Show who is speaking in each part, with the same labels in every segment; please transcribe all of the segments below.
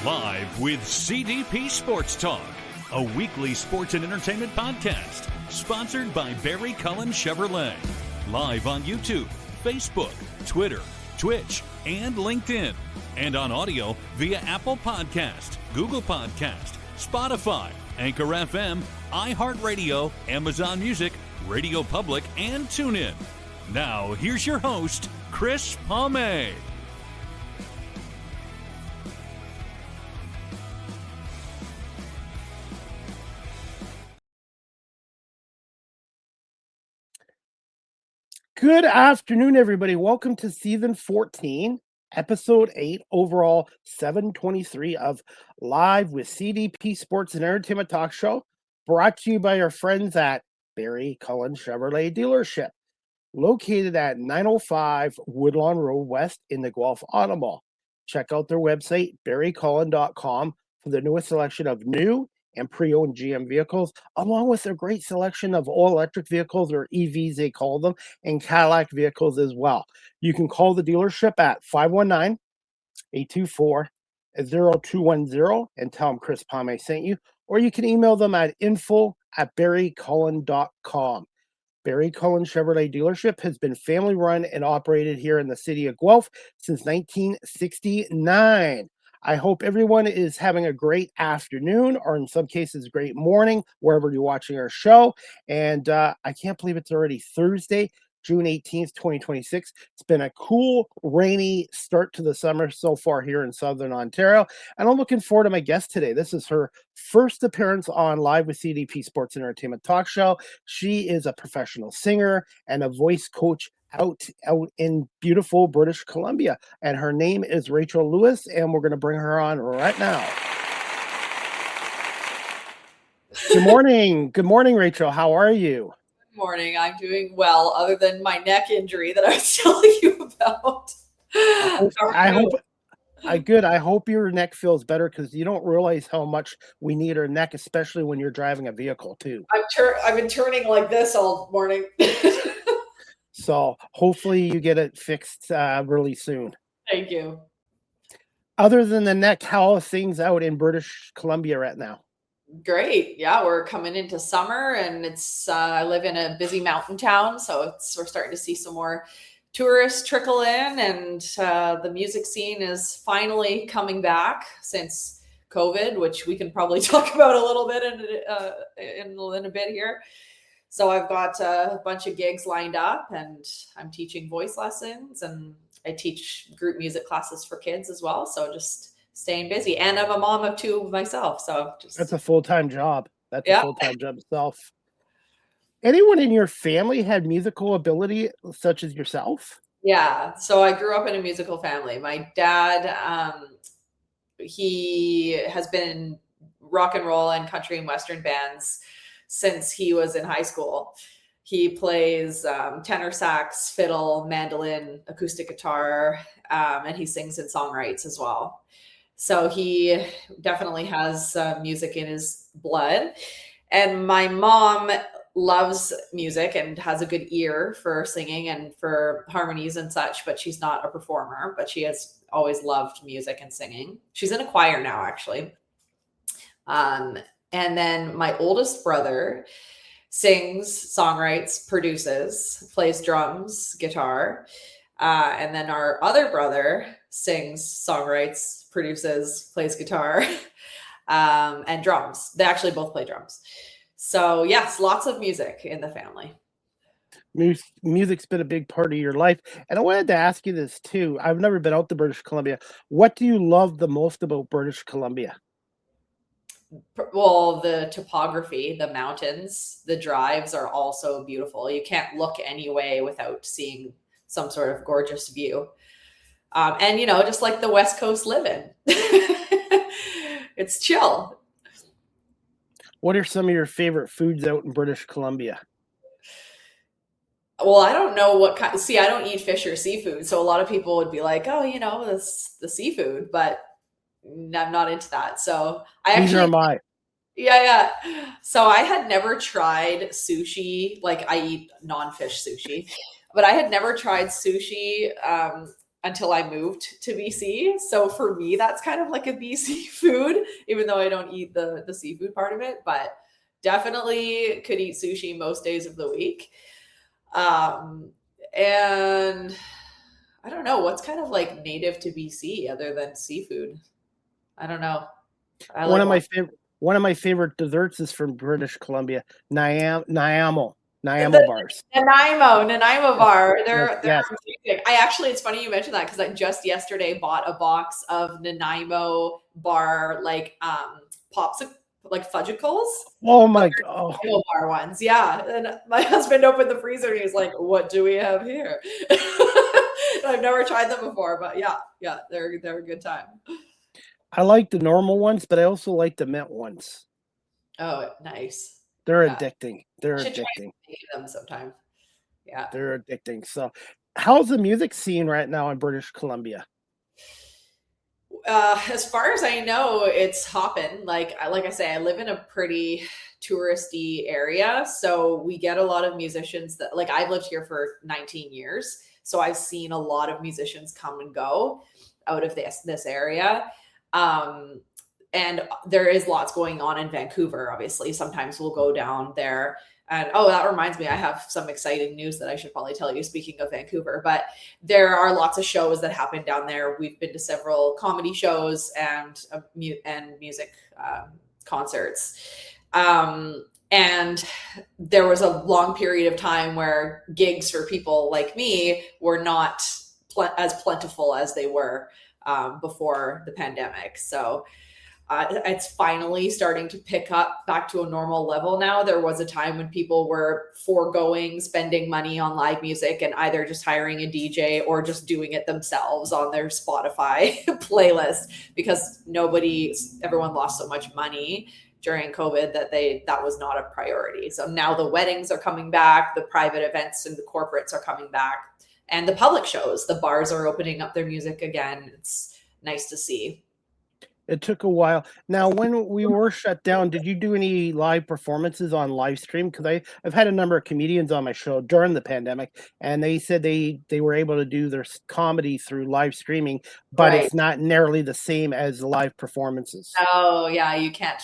Speaker 1: Live with CDP Sports Talk, a weekly sports and entertainment podcast sponsored by Barry Cullen Chevrolet. Live on YouTube, Facebook, Twitter, Twitch, and LinkedIn. And on audio via Apple Podcast, Google Podcast, Spotify, Anchor FM, iHeartRadio, Amazon Music, Radio Public, and TuneIn. Now, here's your host, Chris Palme.
Speaker 2: Good afternoon, everybody. Welcome to season 14, episode 8, overall 723 of Live with CDP Sports and Entertainment Talk Show, brought to you by our friends at Barry Cullen Chevrolet Dealership, located at 905 Woodlawn Road West in the Guelph Auto Mall. Check out their website, barrycullen.com, for the newest selection of new and pre-owned GM vehicles, along with a great selection of all-electric vehicles, or EVs they call them, and Cadillac vehicles as well. You can call the dealership at 519-824-0210 and tell them Chris Palme sent you, or you can email them at info@barrycullen.com. Barry Cullen Chevrolet Dealership has been family-run and operated here in the city of Guelph since 1969. I hope everyone is having a great afternoon, or in some cases, great morning, wherever you're watching our show. And I can't believe it's already Thursday, June 18th, 2026. It's been a cool, rainy start to the summer so far here in Southern Ontario. And I'm looking forward to my guest today. This is her first appearance on Live with CDP Sports and Entertainment Talk Show. She is a professional singer and a voice coach out in beautiful British Columbia. And her name is Rachel Lewis, and we're going to bring her on right now. Good morning. Good morning, Rachel. How are you?
Speaker 3: Good morning. I'm doing well, other than my neck injury that I was telling you about.
Speaker 2: I hope your neck feels better, because you don't realize how much we need our neck, especially when you're driving a vehicle too.
Speaker 3: I've been turning like this all morning.
Speaker 2: So hopefully you get it fixed really soon.
Speaker 3: Thank you.
Speaker 2: Other than the neck, how are things out in British Columbia right now?
Speaker 3: Great. Yeah, we're coming into summer, and it's I live in a busy mountain town, so we're starting to see some more tourists trickle in, and the music scene is finally coming back since COVID, which we can probably talk about a little bit in a bit here. So I've got a bunch of gigs lined up, and I'm teaching voice lessons, and I teach group music classes for kids as well. So just staying busy. And I'm a mom of two myself. So
Speaker 2: that's a full-time job. That's a full-time job itself. Anyone in your family had musical ability such as yourself?
Speaker 3: Yeah. So I grew up in a musical family. My dad, he has been in rock and roll and country and Western bands since he was in high school. He plays tenor sax, fiddle, mandolin, acoustic guitar, and he sings and songwrites as well. So he definitely has music in his blood. And my mom loves music and has a good ear for singing and for harmonies and such, but she's not a performer, but she has always loved music and singing. She's in a choir now, actually. And then my oldest brother sings, songwrites, produces, plays drums, guitar. And then our other brother sings, songwrites, produces, plays guitar, and drums. They actually both play drums. So yes, lots of music in the family.
Speaker 2: Music's been a big part of your life. And I wanted to ask you this too. I've never been out to British Columbia. What do you love the most about British Columbia?
Speaker 3: Well, the topography, the mountains, the drives are also beautiful. You can't look any way without seeing some sort of gorgeous view. And, just like the West Coast living, it's chill.
Speaker 2: What are some of your favorite foods out in British Columbia?
Speaker 3: Well, I don't know what kind. See, I don't eat fish or seafood. So a lot of people would be like, oh, the seafood, but I'm not into that. So
Speaker 2: Neither am I.
Speaker 3: Yeah. So I had never tried sushi. Like, I eat non-fish sushi, but I had never tried sushi until I moved to BC. So for me, that's kind of like a BC food, even though I don't eat the seafood part of it, but definitely could eat sushi most days of the week. And I don't know what's kind of like native to BC other than seafood. I don't know.
Speaker 2: One of my favorite desserts is from British Columbia, Nanaimo bars.
Speaker 3: Nanaimo bar. They're
Speaker 2: Yes.
Speaker 3: amazing. I actually, it's funny you mentioned that because I just yesterday bought a box of Nanaimo bar like popsicle, like fudgicles.
Speaker 2: Oh my god!
Speaker 3: Nanaimo bar ones, yeah. And my husband opened the freezer and he's like, "What do we have here?" I've never tried them before, but yeah, they're a good time.
Speaker 2: I like the normal ones, but I also like the mint ones.
Speaker 3: Oh, nice.
Speaker 2: They're
Speaker 3: Yeah.
Speaker 2: addicting. They're
Speaker 3: I should try
Speaker 2: addicting.
Speaker 3: them sometime. Yeah.
Speaker 2: They're addicting. So, how's the music scene right now in British Columbia?
Speaker 3: As far as I know, it's hopping. Like I say, I live in a pretty touristy area, so we get a lot of musicians that, like, I've lived here for 19 years, so I've seen a lot of musicians come and go out of this area. And there is lots going on in Vancouver, obviously. Sometimes we'll go down there. And that reminds me, I have some exciting news that I should probably tell you, speaking of Vancouver. But there are lots of shows that happen down there. We've been to several comedy shows and music concerts. And there was a long period of time where gigs for people like me were not as plentiful as they were before the pandemic. So it's finally starting to pick up back to a normal level now. There was a time when people were foregoing spending money on live music and either just hiring a DJ or just doing it themselves on their Spotify playlist, because everyone lost so much money during COVID that was not a priority. So now the weddings are coming back, the private events and the corporates are coming back, and the public shows, the bars are opening up their music again. It's nice to see.
Speaker 2: It took a while. Now, when we were shut down, did you do any live performances on live stream? Because I've had a number of comedians on my show during the pandemic, and they said they were able to do their comedy through live streaming, but
Speaker 3: Right.
Speaker 2: It's not nearly the same as the live performances.
Speaker 3: Oh yeah, you can't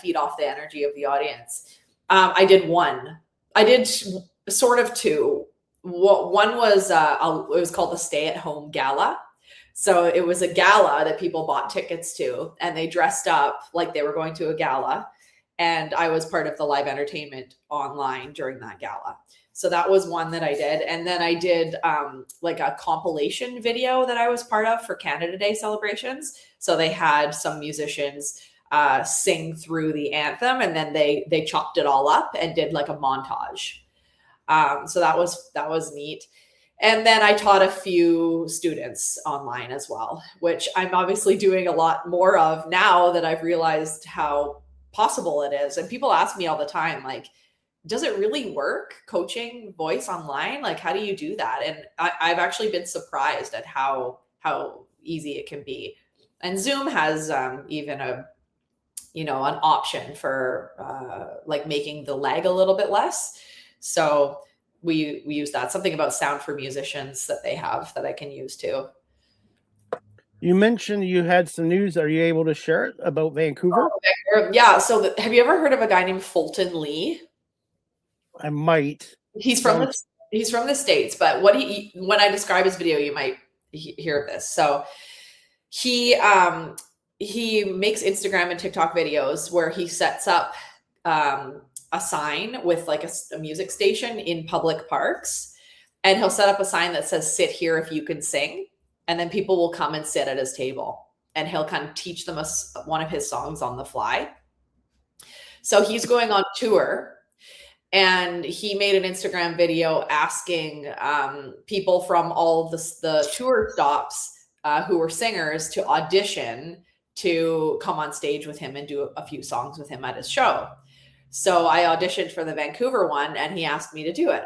Speaker 3: feed off the energy of the audience. I did one. I did sort of two. One was it was called the Stay at Home Gala. So it was a gala that people bought tickets to, and they dressed up like they were going to a gala. And I was part of the live entertainment online during that gala. So that was one that I did. And then I did like a compilation video that I was part of for Canada Day celebrations. So they had some musicians sing through the anthem, and then they chopped it all up and did like a montage. So that was neat. And then I taught a few students online as well, which I'm obviously doing a lot more of now that I've realized how possible it is. And people ask me all the time, like, does it really work coaching voice online? Like, how do you do that? And I've actually been surprised at how easy it can be. And Zoom has even an option for like making the lag a little bit less. So we use that. Something about Sound for Musicians that they have that I can use too.
Speaker 2: You mentioned you had some news. Are you able to share it about Vancouver?
Speaker 3: Yeah. So have you ever heard of a guy named Fulton Lee?
Speaker 2: I might.
Speaker 3: He's from the States, but when I describe his video, you might hear of this. So he makes Instagram and TikTok videos where he sets up a sign with like a music station in public parks, and he'll set up a sign that says "Sit here if you can sing," and then people will come and sit at his table, and he'll kind of teach them one of his songs on the fly. So he's going on tour, and he made an Instagram video asking people from all the tour stops who were singers to audition to come on stage with him and do a few songs with him at his show. So I auditioned for the Vancouver one, and he asked me to do it.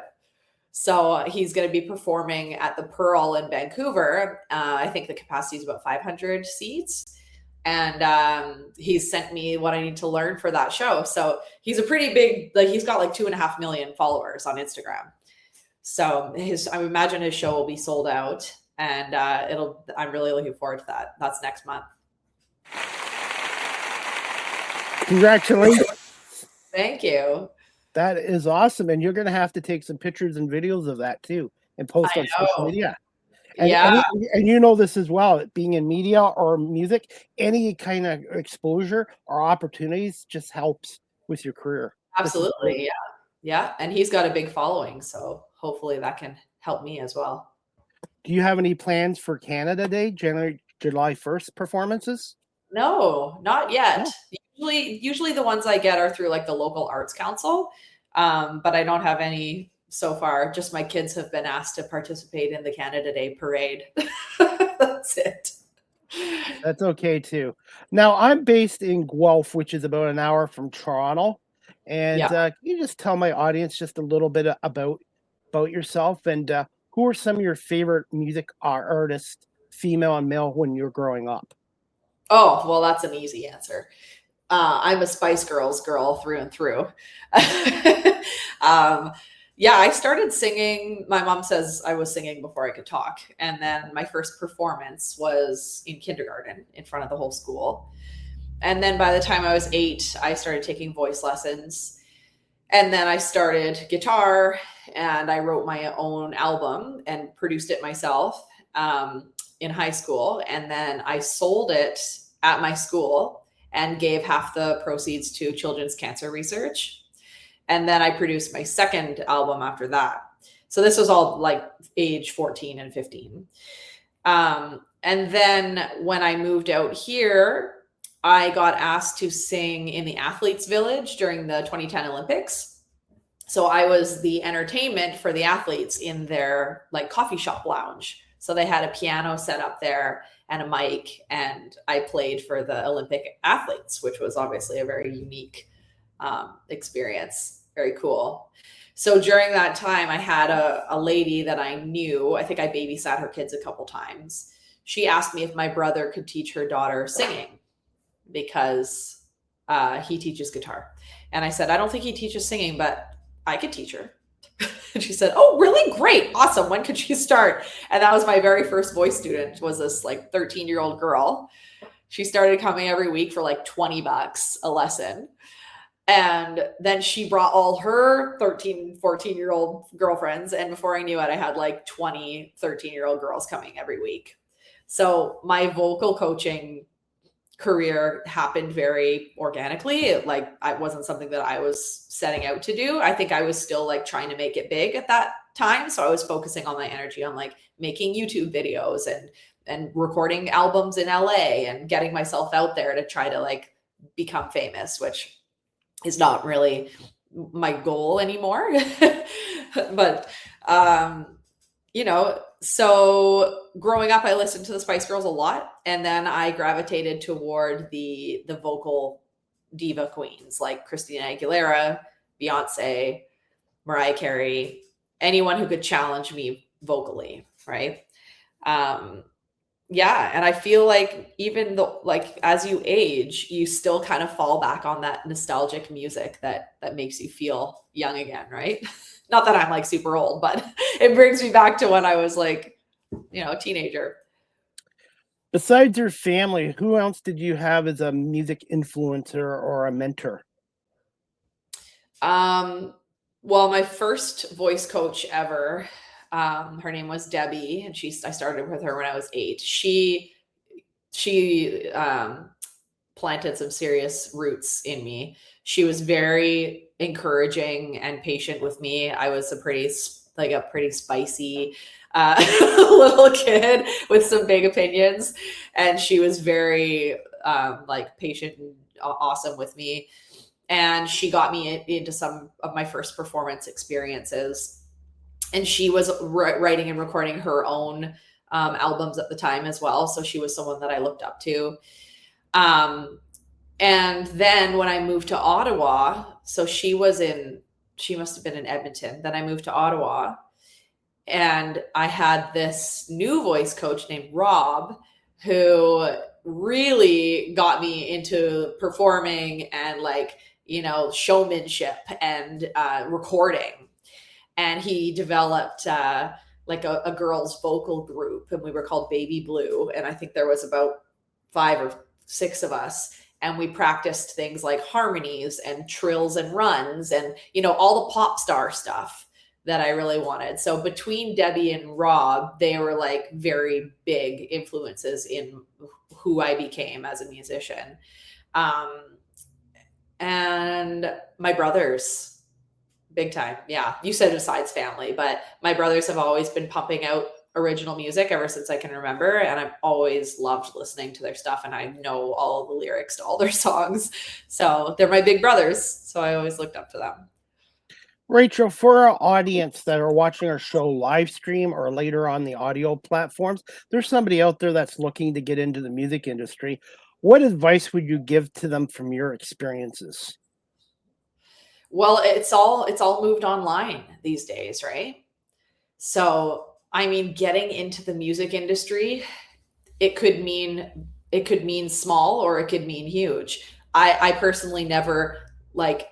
Speaker 3: So he's going to be performing at the Pearl in Vancouver. I think the capacity is about 500 seats. And he's sent me what I need to learn for that show. So he's a pretty big, like, he's got like 2.5 million followers on Instagram. So I imagine his show will be sold out. and I'm really looking forward to that. That's next month.
Speaker 2: Congratulations.
Speaker 3: Thank you.
Speaker 2: That is awesome. And you're going to have to take some pictures and videos of that too and post on social media. And, and you know this as well, being in media or music, any kind of exposure or opportunities just helps with your career.
Speaker 3: Absolutely. Yeah. Yeah. And he's got a big following. So hopefully that can help me as well.
Speaker 2: Do you have any plans for Canada Day, July 1st performances?
Speaker 3: No, not yet. No. Usually the ones I get are through like the local arts council. But I don't have any so far. Just my kids have been asked to participate in the Canada Day parade. That's it.
Speaker 2: That's okay too. Now I'm based in Guelph, which is about an hour from Toronto. And can you just tell my audience just a little bit about yourself and who are some of your favorite music artists, female and male, when you're growing up?
Speaker 3: Oh, well, that's an easy answer. I'm a Spice Girls girl through and through. I started singing. My mom says I was singing before I could talk. And then my first performance was in kindergarten in front of the whole school. And then by the time I was 8, I started taking voice lessons. And then I started guitar and I wrote my own album and produced it myself in high school. And then I sold it at my school and gave half the proceeds to children's cancer research. And then I produced my second album after that. So this was all like age 14 and 15. And then when I moved out here, I got asked to sing in the Athletes Village during the 2010 Olympics. So I was the entertainment for the athletes in their like coffee shop lounge. So they had a piano set up there and a mic, and I played for the Olympic athletes, which was obviously a very unique experience. Very cool. So during that time, I had a lady that I knew. I think I babysat her kids a couple times. She asked me if my brother could teach her daughter singing because he teaches guitar. And I said, I don't think he teaches singing, but I could teach her. And she said, oh, really? Great. Awesome. When could she start? And that was my very first voice student, was this like 13-year-old girl. She started coming every week for like $20 a lesson. And then she brought all her 13, 14-year-old girlfriends. And before I knew it, I had like 20, 13-year-old girls coming every week. So my vocal coaching career happened very organically. It wasn't something that I was setting out to do. I think I was still like trying to make it big at that time. So I was focusing all my energy on like making YouTube videos and recording albums in LA and getting myself out there to try to like become famous, which is not really my goal anymore. But, so growing up, I listened to the Spice Girls a lot. And then I gravitated toward the vocal diva queens like Christina Aguilera, Beyonce, Mariah Carey, anyone who could challenge me vocally. Right. And I feel like even though, like, as you age, you still kind of fall back on that nostalgic music that makes you feel young again. Right. Not that I'm like super old, but it brings me back to when I was like, a teenager.
Speaker 2: Besides your family, who else did you have as a music influencer or a mentor?
Speaker 3: Well, my first voice coach ever, her name was Debbie, and I started with her when I was 8. She planted some serious roots in me. She was very encouraging and patient with me. I was a pretty spicy little kid with some big opinions, and she was very patient and awesome with me. And she got me into some of my first performance experiences. And she was writing and recording her own albums at the time as well. So she was someone that I looked up to. And then when I moved to Ottawa, so she must have been in Edmonton. Then I moved to Ottawa, and I had this new voice coach named Rob, who really got me into performing and showmanship and recording. And he developed like a girls vocal group, and we were called Baby Blue. And I think there was about 5 or 6 of us. And we practiced things like harmonies and trills and runs and, all the pop star stuff that I really wanted. So between Debbie and Rob, they were like very big influences in who I became as a musician. And my brothers, big time. Yeah. You said besides family, but my brothers have always been pumping out original music ever since I can remember. And I've always loved listening to their stuff. And I know all the lyrics to all their songs. So they're my big brothers. So I always looked up to them.
Speaker 2: Rachel, for our audience that are watching our show live stream or later on the audio platforms, there's somebody out there that's looking to get into the music industry. What advice would you give to them from your experiences?
Speaker 3: Well, it's all moved online these days, right? So, I mean, getting into the music industry, it could mean small or it could mean huge. I personally never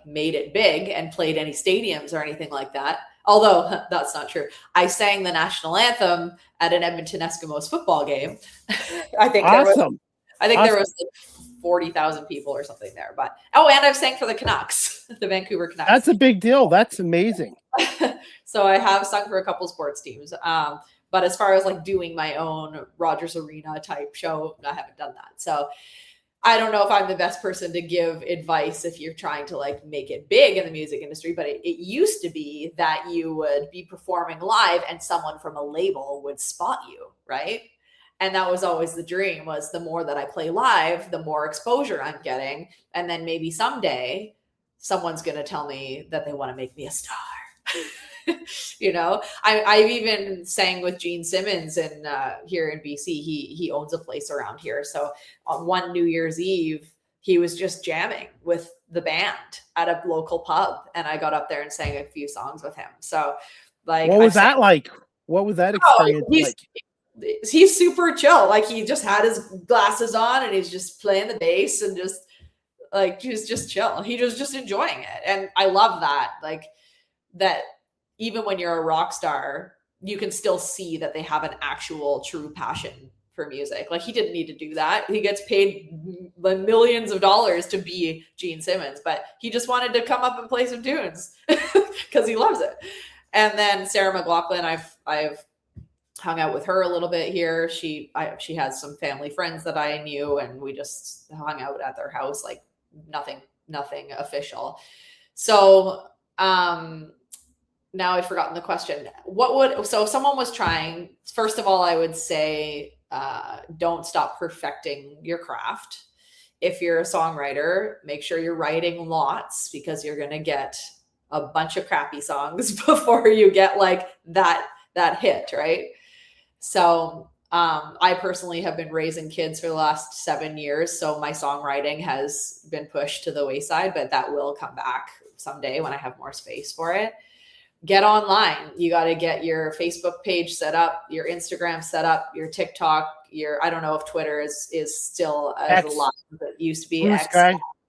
Speaker 3: made it big and played any stadiums or anything like that. Although that's not true. I sang the national anthem at an Edmonton Eskimos football game. I think
Speaker 2: awesome.
Speaker 3: There was like 40,000 people or something there. But and I've sang for the Canucks, the Vancouver Canucks.
Speaker 2: That's a big deal. That's amazing.
Speaker 3: So I have sung for a couple sports teams. But as far as doing my own Rogers Arena type show, I haven't done that. So I don't know if I'm the best person to give advice if you're trying to make it big in the music industry, but it used to be that you would be performing live and someone from a label would spot you, right? And that was always the dream, was the more that I play live, the more exposure I'm getting. And then maybe someday someone's going to tell me that they want to make me a star. I've even sang with Gene Simmons and here in BC. He owns a place around here. So on one New Year's Eve, he was just jamming with the band at a local pub, and I got up there and sang a few songs with him. So what
Speaker 2: was that like? What was that experience like?
Speaker 3: He's super chill. He just had his glasses on and he's just playing the bass and just he's just chill. He was just enjoying it. And I love that. That even when you're a rock star, you can still see that they have an actual true passion for music. He didn't need to do that. He gets paid millions of dollars to be Gene Simmons, but he just wanted to come up and play some tunes because he loves it. And then Sarah McLachlan, I've hung out with her a little bit here. She has some family friends that I knew, and we just hung out at their house, nothing official. So, now I've forgotten the question. So if someone was trying, first of all, I would say, don't stop perfecting your craft. If you're a songwriter, make sure you're writing lots, because you're going to get a bunch of crappy songs before you get that hit, right? So I personally have been raising kids for the last 7 years. So my songwriting has been pushed to the wayside, but that will come back someday when I have more space for it. Get online. You got to get your Facebook page set up, your Instagram set up, your TikTok, I don't know if Twitter is still as alive as it used to be.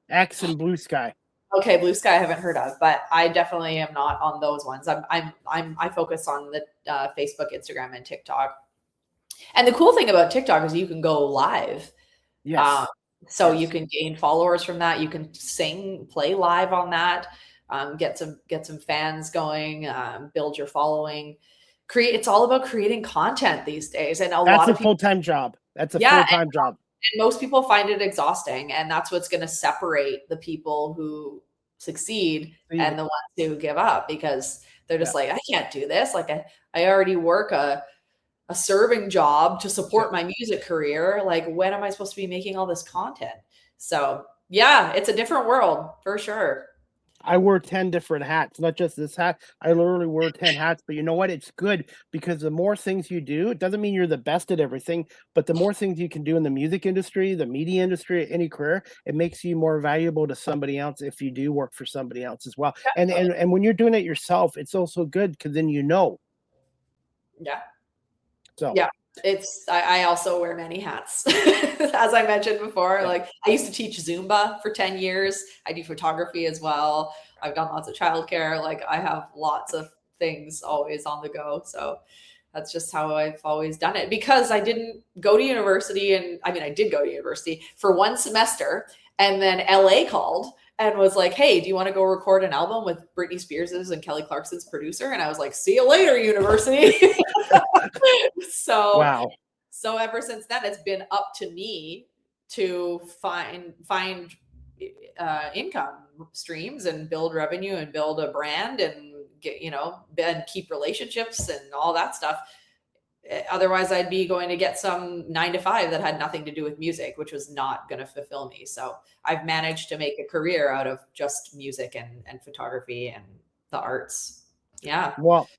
Speaker 2: X and Blue Sky.
Speaker 3: Okay, Blue Sky I haven't heard of, but I definitely am not on those ones. I focus on the Facebook, Instagram, and TikTok. And the cool thing about TikTok is you can go live.
Speaker 2: Yes.
Speaker 3: So you can gain followers from that. You can play live on that. Get some fans going, build your following, it's all about creating content these days. And
Speaker 2: that's a full-time job. That's a full-time job.
Speaker 3: And most people find it exhausting, and that's what's going to separate the people who succeed and the ones who give up, because they're just I can't do this. I already work a serving job to support my music career. When am I supposed to be making all this content? So yeah, it's a different world for sure.
Speaker 2: I wear 10 different hats, not just this hat. I literally wear 10 hats, but you know what? It's good, because the more things you do, it doesn't mean you're the best at everything, but the more things you can do in the music industry, the media industry, any career, it makes you more valuable to somebody else if you do work for somebody else as well. And when you're doing it yourself, it's also good, because then you know.
Speaker 3: Yeah.
Speaker 2: So
Speaker 3: yeah. I also wear many hats, as I mentioned before. I used to teach Zumba for 10 years. I do photography as well. I've done lots of childcare. I have lots of things always on the go. So That's just how I've always done it, because I didn't go to university. And I mean, I did go to university for one semester, and then LA called and was like, hey, do you want to go record an album with Britney Spears's and Kelly Clarkson's producer? And I was like, see you later, university.
Speaker 2: Wow.
Speaker 3: So ever since then, it's been up to me to find income streams and build revenue and build a brand and get, and keep relationships and all that stuff. Otherwise, I'd be going to get some 9-to-5 that had nothing to do with music, which was not going to fulfill me. So I've managed to make a career out of just music and photography and the arts. Yeah.
Speaker 2: Well,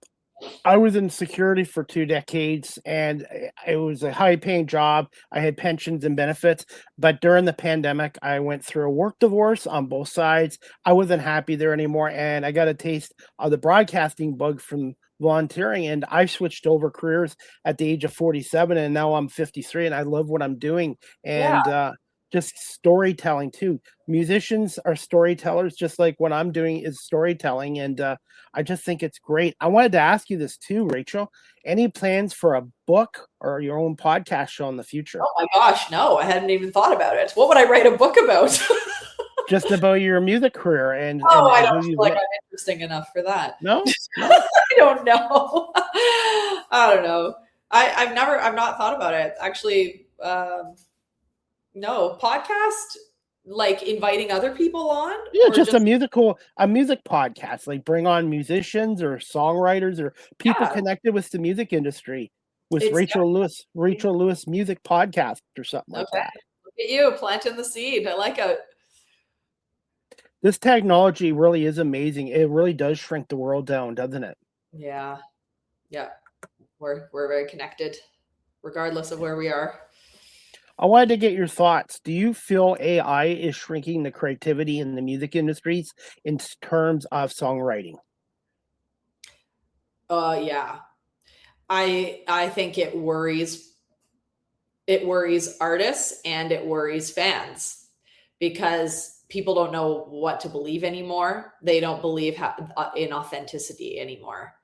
Speaker 2: I was in security for 2 decades, and it was a high-paying job. I had pensions and benefits, but during the pandemic, I went through a work divorce on both sides. I wasn't happy there anymore, and I got a taste of the broadcasting bug from volunteering, and I switched over careers at the age of 47, and now I'm 53, and I love what I'm doing. And just storytelling too. Musicians are storytellers, just like what I'm doing is storytelling. And I just think it's great. I wanted to ask you this too, Rachel. Any plans for a book or your own podcast show in the future?
Speaker 3: Oh my gosh, no, I hadn't even thought about it. What would I write a book about?
Speaker 2: Just about your music career and
Speaker 3: I don't feel like I'm interesting enough for that.
Speaker 2: No?
Speaker 3: I don't know. I don't know. I've not thought about it. Actually, no. Podcast, like inviting other people on?
Speaker 2: Yeah, just a music podcast, like bring on musicians or songwriters or people connected with the music industry with Rachel Lewis Music Podcast or something like that.
Speaker 3: Look at you planting the seed. I like it.
Speaker 2: This technology really is amazing. It really does shrink the world down, doesn't it?
Speaker 3: Yeah. Yeah. We're very connected, regardless of where we are.
Speaker 2: I wanted to get your thoughts. Do you feel AI is shrinking the creativity in the music industries in terms of songwriting?
Speaker 3: Yeah. I think it worries artists and it worries fans, because people don't know what to believe anymore. They don't believe in authenticity anymore.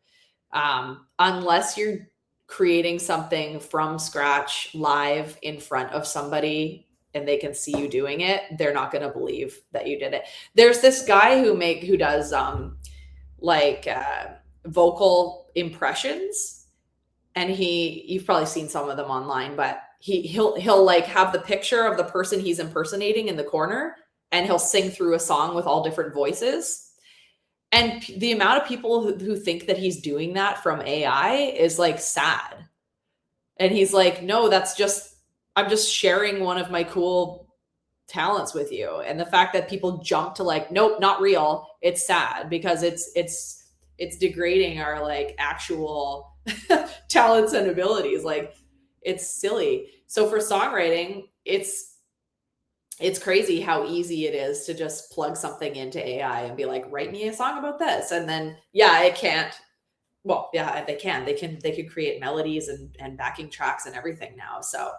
Speaker 3: Unless you're creating something from scratch live in front of somebody and they can see you doing it, they're not going to believe that you did it. There's this guy who does vocal impressions, and you've probably seen some of them online, but he'll like have the picture of the person he's impersonating in the corner, and he'll sing through a song with all different voices. And the amount of people who think that he's doing that from AI is like sad. And he's like, no, I'm just sharing one of my cool talents with you. And the fact that people jump to like, nope, not real. It's sad, because it's degrading our like actual talents and abilities. Like, it's silly. So for songwriting, it's crazy how easy it is to just plug something into AI and be like, write me a song about this. And then, it can't. Well, yeah, they can. They could create melodies and backing tracks and everything now. So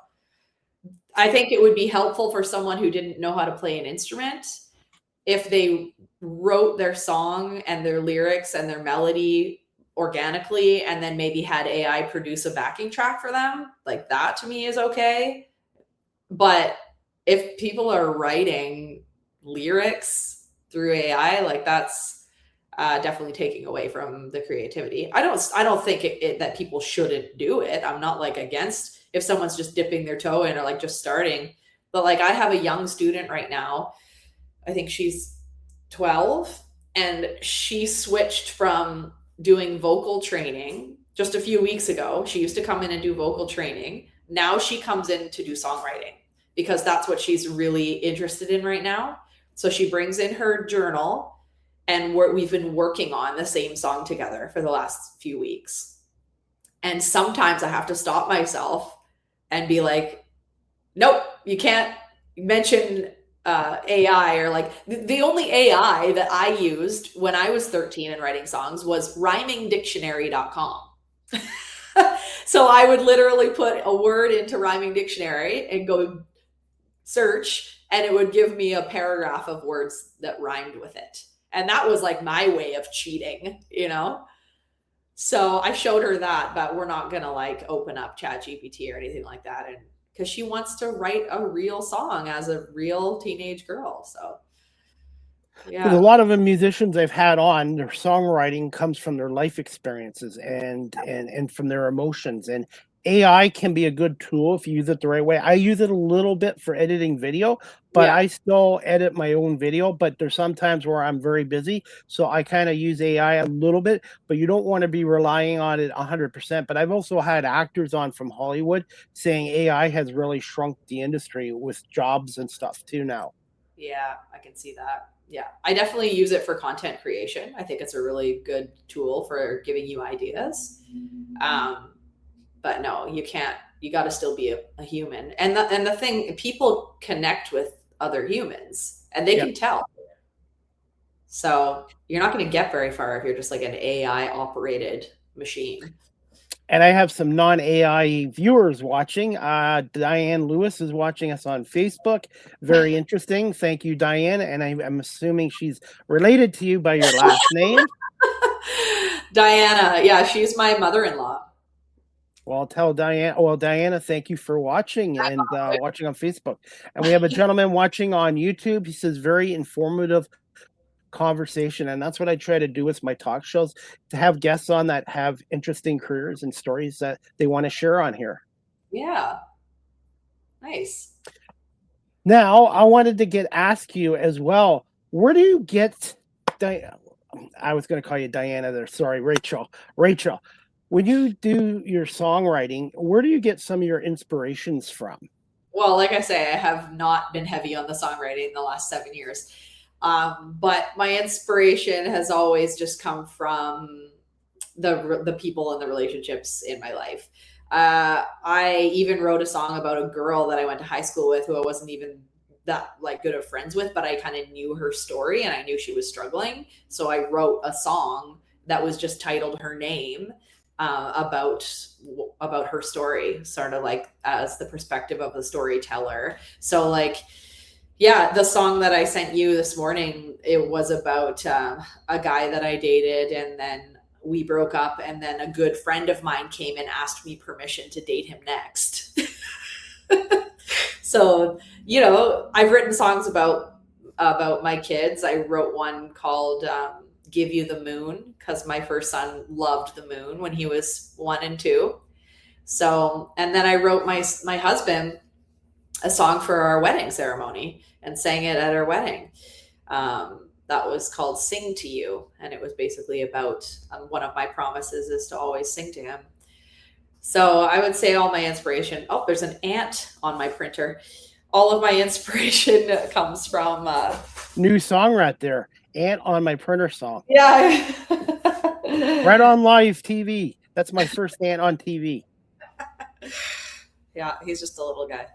Speaker 3: I think it would be helpful for someone who didn't know how to play an instrument if they wrote their song and their lyrics and their melody organically, and then maybe had AI produce a backing track for them. Like, that to me is okay. But if people are writing lyrics through AI, like, that's definitely taking away from the creativity. I don't think that people shouldn't do it. I'm not like against if someone's just dipping their toe in or like just starting. But like, I have a young student right now. I think she's 12, and she switched from doing vocal training just a few weeks ago. She used to come in and do vocal training. Now she comes in to do songwriting, because that's what she's really interested in right now. So she brings in her journal, and we've been working on the same song together for the last few weeks. And sometimes I have to stop myself and be like, nope, you can't mention AI, or like the only AI that I used when I was 13 and writing songs was rhymingdictionary.com. So I would literally put a word into Rhyming Dictionary and go search, and it would give me a paragraph of words that rhymed with it. And that was like my way of cheating, So I showed her that, but we're not gonna like open up ChatGPT or anything like that, and because she wants to write a real song as a real teenage girl. So
Speaker 2: Because a
Speaker 3: yeah,
Speaker 2: lot of the musicians I've had on, their songwriting comes from their life experiences and from their emotions. And AI can be a good tool if you use it the right way. I use it a little bit for editing video, but
Speaker 3: yeah,
Speaker 2: I still edit my own video. But there's some times where I'm very busy, so I kind of use AI a little bit. But you don't want to be relying on it 100%. But I've also had actors on from Hollywood saying AI has really shrunk the industry with jobs and stuff too now.
Speaker 3: yeah, I can see that. Yeah, I definitely use it for content creation. I think it's a really good tool for giving you ideas. Um, but no, you can't. You got to still be a human. And the thing, people connect with other humans, and they
Speaker 2: Yeah.
Speaker 3: can tell. So you're not going to get very far if you're just like an AI operated machine.
Speaker 2: And I have some non-AI viewers watching. Diane Lewis is watching us on Facebook. Very interesting. Thank you, Diane. And I'm assuming she's related to you by your last name.
Speaker 3: Diana, yeah, she's my mother-in-law.
Speaker 2: Well, I'll tell Diane. Well, Diana, thank you for watching and watching on Facebook. And we have a gentleman watching on YouTube. He says, very informative conversation. And that's what I try to do with my talk shows, to have guests on that have interesting careers and stories that they want to share on here.
Speaker 3: Yeah, nice.
Speaker 2: Now, I wanted to ask you as well. Where do you get? I was going to call you Diana there. Sorry, Rachel. Rachel, when you do your songwriting, where do you get some of your inspirations from?
Speaker 3: Well, like I say, I have not been heavy on the songwriting in the last 7 years. But my inspiration has always just come from the people and the relationships in my life. I even wrote a song about a girl that I went to high school with who I wasn't even that like good of friends with, but I kind of knew her story and I knew she was struggling. So I wrote a song that was just titled her name, about her story, sort of like as the perspective of the storyteller. So like, yeah, the song that I sent you this morning, it was about a guy that I dated, and then we broke up, and then a good friend of mine came and asked me permission to date him next. So, I've written songs about my kids. I wrote one called "Give You the Moon" because my first son loved the moon when he was 1 and 2. So, and then I wrote my husband a song for our wedding ceremony and sang it at our wedding. That was called "Sing to You," and it was basically about one of my promises is to always sing to him. So I would say all my inspiration. Oh, there's an ant on my printer. All of my inspiration comes from.
Speaker 2: New song right there. Ant on my printer song.
Speaker 3: Yeah.
Speaker 2: Right on live TV. That's my first ant on TV.
Speaker 3: Yeah, he's just a little guy.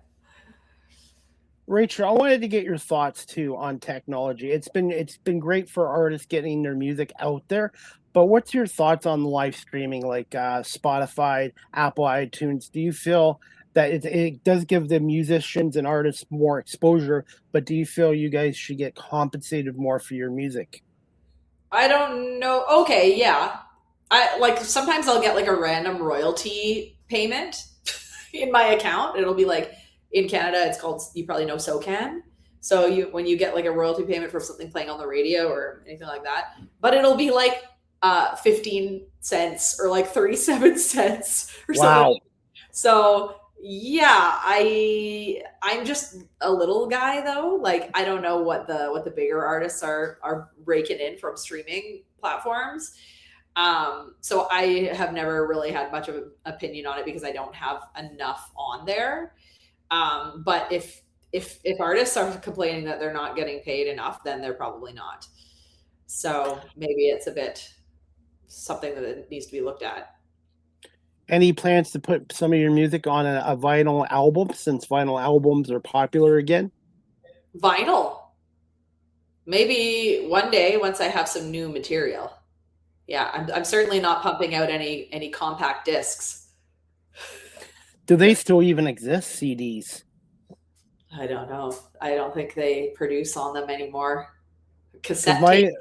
Speaker 2: Rachel, I wanted to get your thoughts too on technology. It's been great for artists getting their music out there, but what's your thoughts on live streaming like Spotify, Apple iTunes? Do you feel that it does give the musicians and artists more exposure, but do you feel you guys should get compensated more for your music?
Speaker 3: I don't know. Okay, yeah. I like sometimes I'll get like a random royalty payment in my account. It'll be like in Canada, it's called, you probably know SOCAN. So when you get like a royalty payment for something playing on the radio or anything like that, but it'll be like 15 cents or like 37 cents or
Speaker 2: Wow.
Speaker 3: something. So yeah, I'm just a little guy though. Like I don't know what the bigger artists are raking in from streaming platforms. So I have never really had much of an opinion on it because I don't have enough on there. But if artists are complaining that they're not getting paid enough, then they're probably not. So maybe it's a bit something that needs to be looked at.
Speaker 2: Any plans to put some of your music on a vinyl album since vinyl albums are popular again?
Speaker 3: Vinyl. Maybe one day once I have some new material. Yeah, I'm certainly not pumping out any compact discs.
Speaker 2: Do they still even exist, CDs?
Speaker 3: I don't know. I don't think they produce on them anymore. Cassette tape.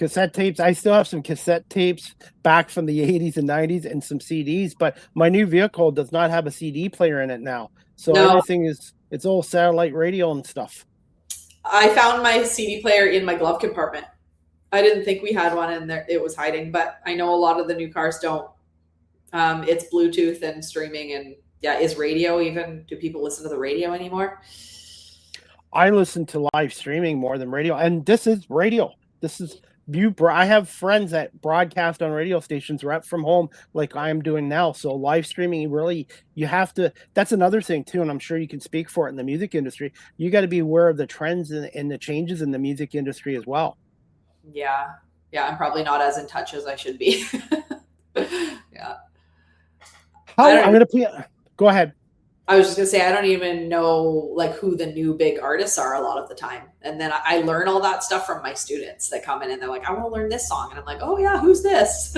Speaker 2: Cassette tapes. I still have some cassette tapes back from the 80s and 90s and some CDs, but my new vehicle does not have a CD player in it now. So
Speaker 3: No.
Speaker 2: everything it's all satellite radio and stuff.
Speaker 3: I found my CD player in my glove compartment. I didn't think we had one in there. It was hiding, but I know a lot of the new cars don't. It's Bluetooth and streaming, and yeah, is radio even? Do people listen to the radio anymore?
Speaker 2: I listen to live streaming more than radio, and this is radio. This is I have friends that broadcast on radio stations right from home, like I am doing now. So live streaming, really, you have to. That's another thing too, and I'm sure you can speak for it in the music industry. You got to be aware of the trends and the changes in the music industry as well.
Speaker 3: Yeah, I'm probably not as in touch as I should be. Yeah.
Speaker 2: I'm gonna play. Go ahead.
Speaker 3: I was just gonna say I don't even know like who the new big artists are a lot of the time, and then I learn all that stuff from my students that come in and they're like, I want to learn this song, and I'm like, oh yeah, who's this?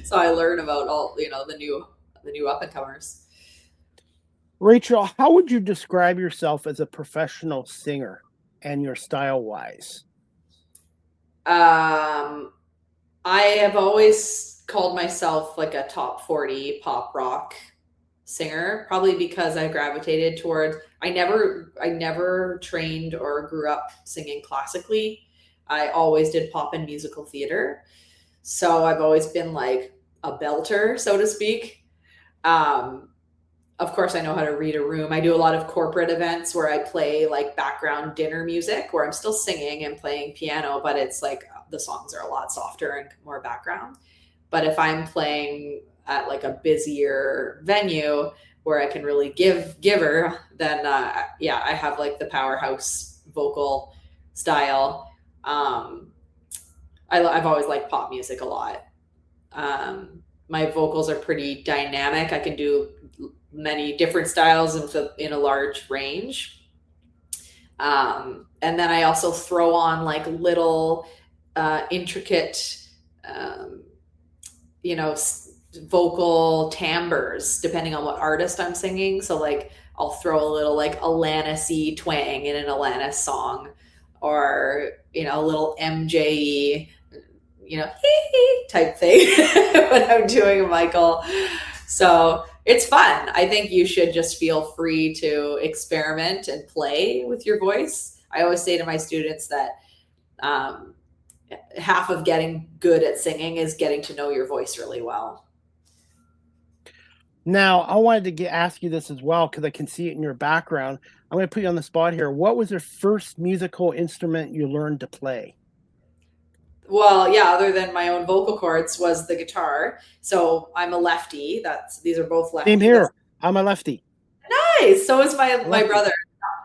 Speaker 3: So I learn about all the new up and comers.
Speaker 2: Rachel, how would you describe yourself as a professional singer and your style wise?
Speaker 3: I have always called myself like a top 40 pop rock singer, probably because I gravitated toward, I never trained or grew up singing classically. I always did pop and musical theater. So I've always been like a belter, so to speak. Of course, I know how to read a room. I do a lot of corporate events where I play like background dinner music where I'm still singing and playing piano, but it's like the songs are a lot softer and more background. But if I'm playing at like a busier venue where I can really give her, then I have like the powerhouse vocal style. I've always liked pop music a lot. My vocals are pretty dynamic. I can do many different styles in a large range. And then I also throw on like little intricate, vocal timbres depending on what artist I'm singing. So like I'll throw a little like Alanis-y twang in an Alanis song, or a little MJ type thing when I'm doing a Michael. So it's fun. I think you should just feel free to experiment and play with your voice. I always say to my students that half of getting good at singing is getting to know your voice really well.
Speaker 2: Now, I wanted to ask you this as well, because I can see it in your background. I'm going to put you on the spot here. What was your first musical instrument you learned to play?
Speaker 3: Well, yeah, other than my own vocal cords, was the guitar. So I'm a lefty. These are both lefty.
Speaker 2: Same here. I'm a lefty.
Speaker 3: Nice. So is my brother.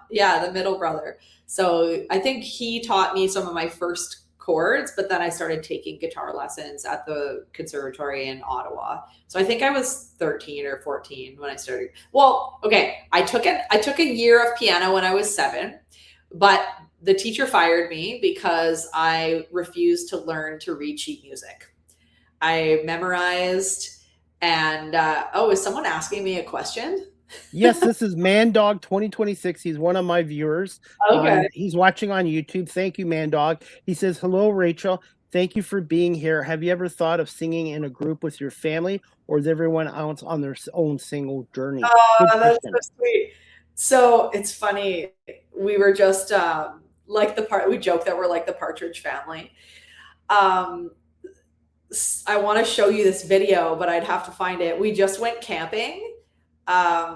Speaker 3: Yeah, the middle brother. So I think he taught me some of my first chords, but then I started taking guitar lessons at the conservatory in Ottawa. So I think I was 13 or 14 when I started. Well, okay, I took a year of piano when I was 7, but the teacher fired me because I refused to learn to read sheet music. I memorized, and is someone asking me a question?
Speaker 2: Yes, this is Mandog 2026. He's one of my viewers.
Speaker 3: Okay.
Speaker 2: He's watching on YouTube. Thank you, Mandog. He says, hello, Rachel. Thank you for being here. Have you ever thought of singing in a group with your family, or is everyone else on their own single journey?
Speaker 3: Oh, that's so sweet. So it's funny. We were just we joke that we're like the Partridge Family. I want to show you this video, but I'd have to find it. We just went camping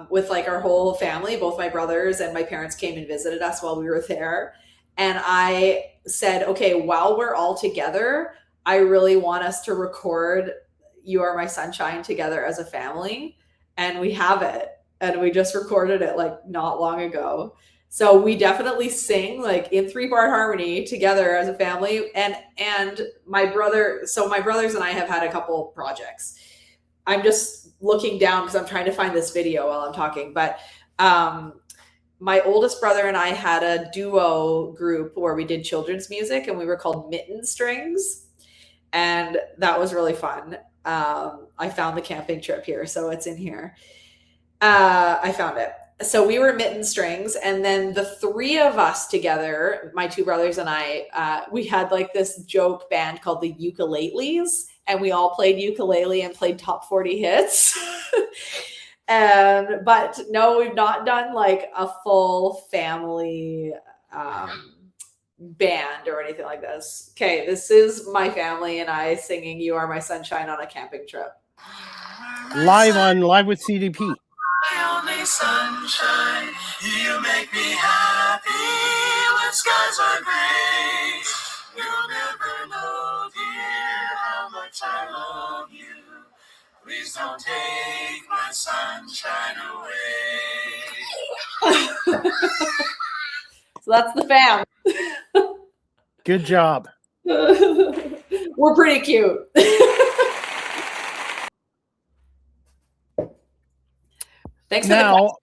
Speaker 3: with like our whole family. Both my brothers and my parents came and visited us while we were there. And I said, okay, while we're all together, I really want us to record You Are My Sunshine together as a family. And we have it. And we just recorded it like not long ago. So we definitely sing like in 3-part harmony together as a family. And my brothers and I have had a couple projects. I'm just looking down because I'm trying to find this video while I'm talking. But my oldest brother and I had a duo group where we did children's music, and we were called Mitten Strings. And that was really fun. I found the camping trip here, so it's in here. I found it. so we were Mitten Strings, and then the three of us together, my two brothers and I, we had like this joke band called the Ukuleles, and we all played ukulele and played top 40 hits. But no, we've not done like a full family band or anything like this. Okay, this is my family and I singing "You Are My Sunshine" on a camping trip.
Speaker 2: Live with CDP.
Speaker 4: My only sunshine, you make me happy when skies are gray. You'll never know, dear, how much I love you. Please don't take my sunshine away.
Speaker 3: So that's the fam.
Speaker 2: Good job.
Speaker 3: We're pretty cute. Thanks for
Speaker 2: now,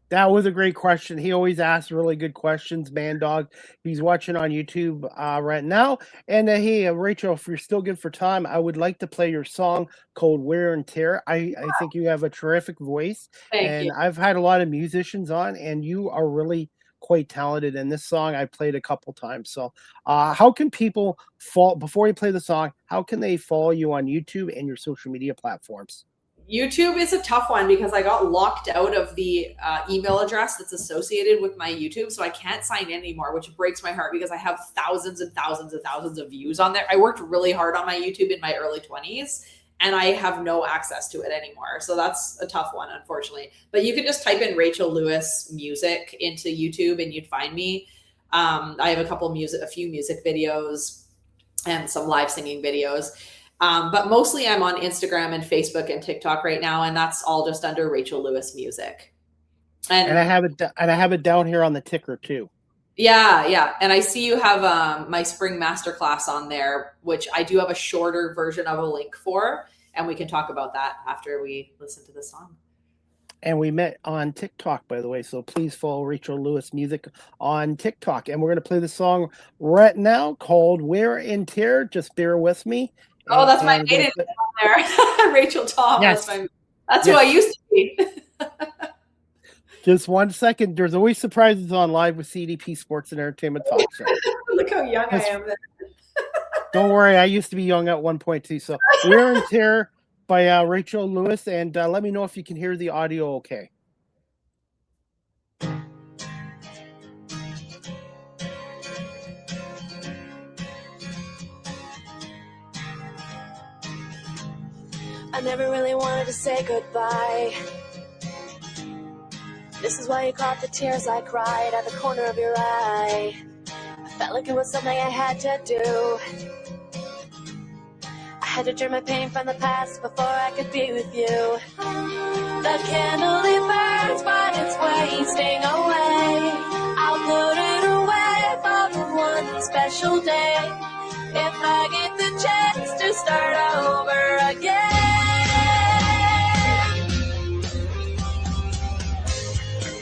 Speaker 2: that was a great question. He always asks really good questions, Man Dog. He's watching on YouTube right now. And hey, Rachel, if you're still good for time, I would like to play your song called Wear and Tear. I think you have a terrific voice.
Speaker 3: Thank you.
Speaker 2: I've had a lot of musicians on, and you are really quite talented. And this song I played a couple times. So how can people before you play the song, how can they follow you on YouTube and your social media platforms?
Speaker 3: YouTube is a tough one because I got locked out of the email address that's associated with my YouTube. So I can't sign in anymore, which breaks my heart because I have thousands and thousands and thousands of views on there. I worked really hard on my YouTube in my early 20s and I have no access to it anymore. So that's a tough one, unfortunately. But you can just type in Rachel Lewis music into YouTube and you'd find me. I have a few music videos and some live singing videos. But mostly I'm on Instagram and Facebook and TikTok right now, and that's all just under Rachel Lewis Music. And
Speaker 2: I have it down here on the ticker too.
Speaker 3: Yeah. And I see you have my spring masterclass on there, which I do have a shorter version of a link for, and we can talk about that after we listen to the song.
Speaker 2: And we met on TikTok, by the way, so please follow Rachel Lewis Music on TikTok. And we're going to play the song right now called Wear and Tear. Just bear with me.
Speaker 3: Oh, that's my maiden name on there. Rachel Tom.
Speaker 2: Yes.
Speaker 3: That's who I used to be.
Speaker 2: Just 1 second. There's always surprises on Live with CDP Sports and Entertainment Talk Show.
Speaker 3: Look how young I am.
Speaker 2: Don't worry. I used to be young at one point too. So Wear and Tear by Rachel Lewis. And let me know if you can hear the audio okay.
Speaker 5: I never really wanted to say goodbye. This is why you caught the tears I cried at the corner of your eye. I felt like it was something I had to do. I had to drain my pain from the past before I could be with you. The candle it burns, but it's wasting away. I'll put it away for the one special day. If I get the chance to start over again.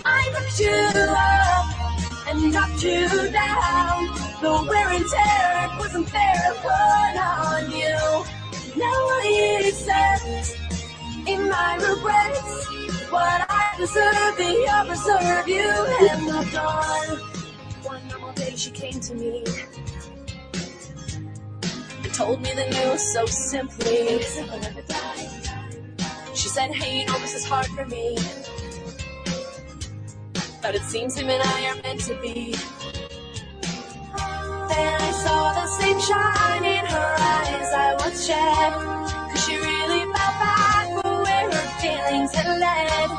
Speaker 5: I picked you up and dropped you down. The wear and tear wasn't fair to put on you. Now I accept in my regrets what I deserve, and you preserve. You have moved on. One normal day she came to me and told me the news so simply. She said, hey, you know this is hard for me, but it seems him and I are meant to be. Then I saw the same shine in her eyes I once shed, 'cause she really felt back for where her feelings had led.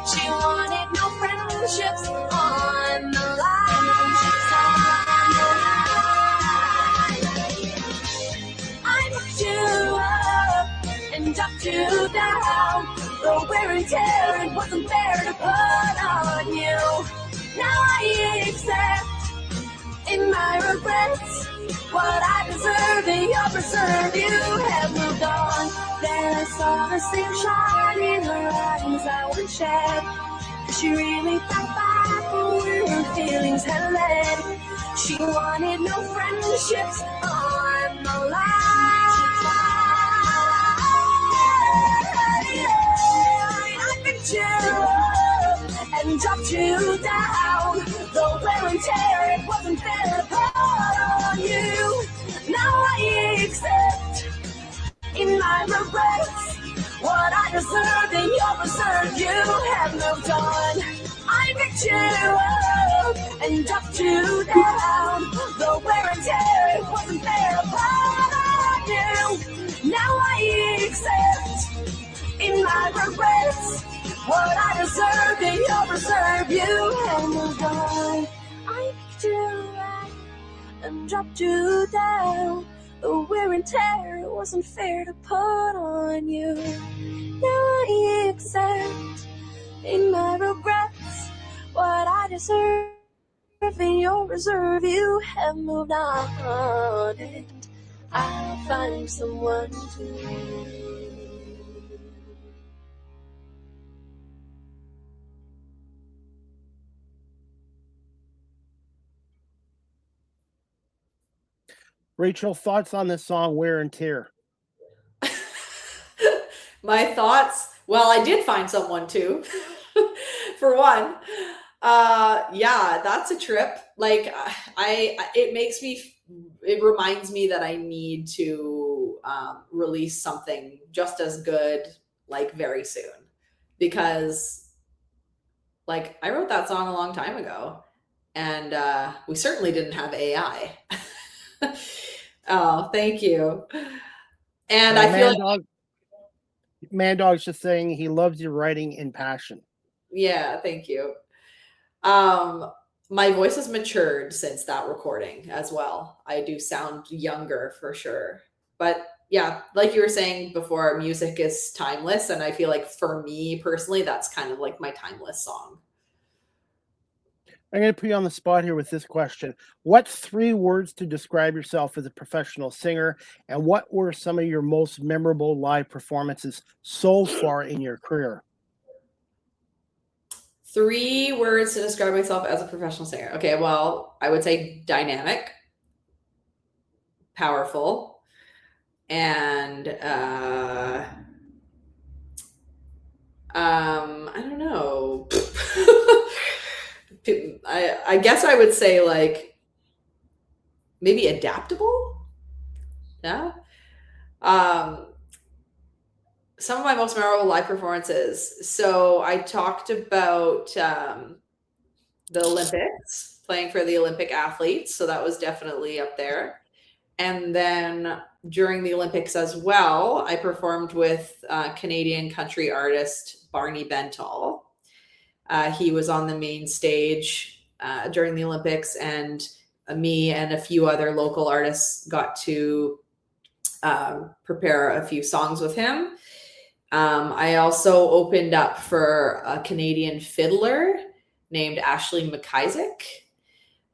Speaker 5: She wanted no friendships on the line. I picked you up and dropped you down. The wear and tear, it wasn't fair to put on you. Now I accept in my regrets what I deserve, and you preserve. You have moved on. Then I saw the same shine in her eyes I once shed, 'cause she really felt back where her feelings had led. She wanted no friendships on the line. I picked you up and and dropped you down. The wear and tear, it wasn't fair to put on you. Now I accept in my regrets what I deserved in your reserve. You have moved on. I picked you up and dropped you down. The wear and tear, it wasn't fair to put on you. Now I accept in my regrets what I deserved in your reserve. You have moved on. I picked you up and dropped you down. The wear and tear, it wasn't fair to put on you. Now I accept in my regrets what I deserve in your reserve. You have moved on, and I'll find someone to.
Speaker 2: Rachel, thoughts on this song, Wear and Tear?
Speaker 3: My thoughts, well, I did find someone too, for one. Yeah, that's a trip. Like it reminds me that I need to release something just as good, like very soon, because like I wrote that song a long time ago, and we certainly didn't have AI. Oh, thank you. And I feel like
Speaker 2: Mad Dog's just saying he loves your writing in passion.
Speaker 3: Yeah, thank you. My voice has matured since that recording as well. I do sound younger for sure. But yeah, like you were saying before, music is timeless. And I feel like for me personally, that's kind of like my timeless song.
Speaker 2: I'm going to put you on the spot here with this question. What 3 words to describe yourself as a professional singer, and what were some of your most memorable live performances so far in your career?
Speaker 3: 3 words to describe myself as a professional singer. Okay, well, I would say dynamic, powerful, and I don't know. I guess I would say like maybe adaptable. Yeah. Some of my most memorable live performances. So I talked about the Olympics, playing for the Olympic athletes. So that was definitely up there. And then during the Olympics as well, I performed with Canadian country artist Barney Bentall. He was on the main stage during the Olympics, and me and a few other local artists got to prepare a few songs with him. I also opened up for a Canadian fiddler named Ashley McIsaac.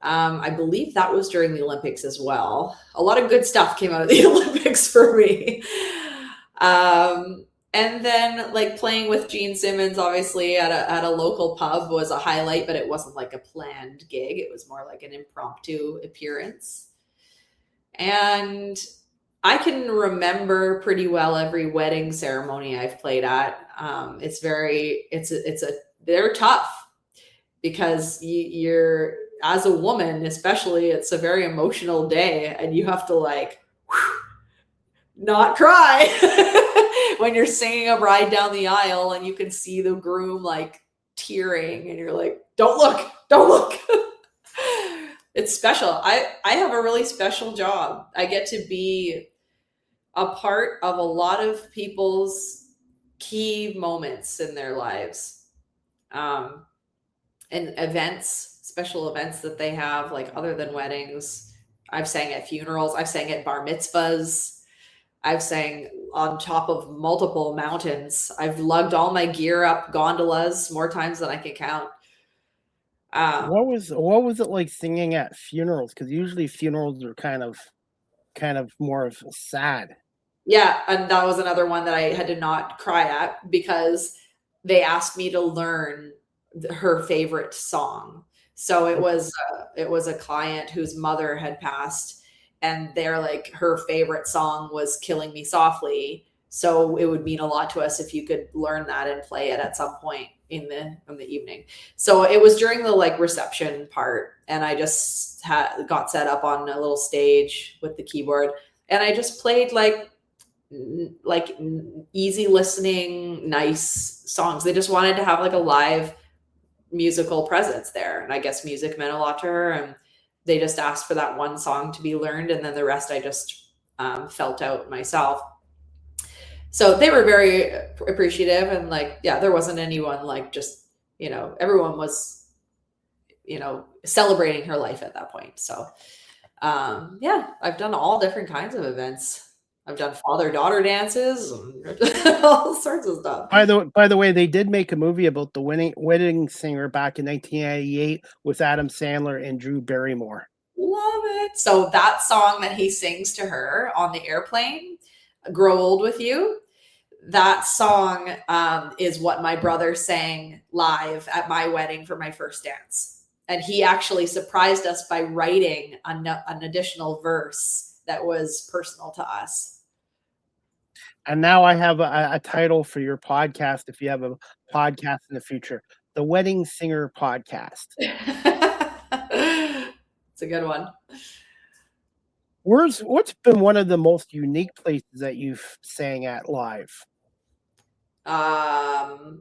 Speaker 3: I believe that was during the Olympics as well. A lot of good stuff came out of the Olympics for me. And then like playing with Gene Simmons, obviously at a local pub was a highlight, but it wasn't like a planned gig. It was more like an impromptu appearance. And I can remember pretty well every wedding ceremony I've played at. They're tough because you're, as a woman, especially, it's a very emotional day, and you have to like not cry when you're singing a bride down the aisle and you can see the groom like tearing and you're like, don't look. It's special. I have a really special job. I get to be a part of a lot of people's key moments in their lives, and events, special events that they have, like other than weddings. I've sang at funerals. I've sang at bar mitzvahs. I've sang on top of multiple mountains. I've lugged all my gear up gondolas more times than I can count.
Speaker 2: What was it like singing at funerals? Because usually funerals are kind of more of sad.
Speaker 3: Yeah, and that was another one that I had to not cry at because they asked me to learn her favorite song. So it was a client whose mother had passed, and they're like, her favorite song was "Killing Me Softly." So it would mean a lot to us if you could learn that and play it at some point in the evening. So it was during the like reception part, and I just got set up on a little stage with the keyboard, and I just played like easy listening, nice songs. They just wanted to have like a live musical presence there, and I guess music meant a lot to her, and they just asked for that one song to be learned, and then the rest I just felt out myself. So they were very appreciative, and like, yeah, there wasn't anyone like just, you know, everyone was, you know, celebrating her life at that point. So yeah, I've done all different kinds of events. I've done father-daughter dances and all sorts of stuff.
Speaker 2: By the way, they did make a movie about the wedding singer back in 1998 with Adam Sandler and Drew Barrymore.
Speaker 3: Love it. So that song that he sings to her on the airplane, Grow Old With You, that song is what my brother sang live at my wedding for my first dance. And he actually surprised us by writing an additional verse that was personal to us.
Speaker 2: And now I have a title for your podcast, if you have a podcast in the future, the Wedding Singer Podcast.
Speaker 3: It's a good one.
Speaker 2: What's been one of the most unique places that you've sang at live?
Speaker 3: I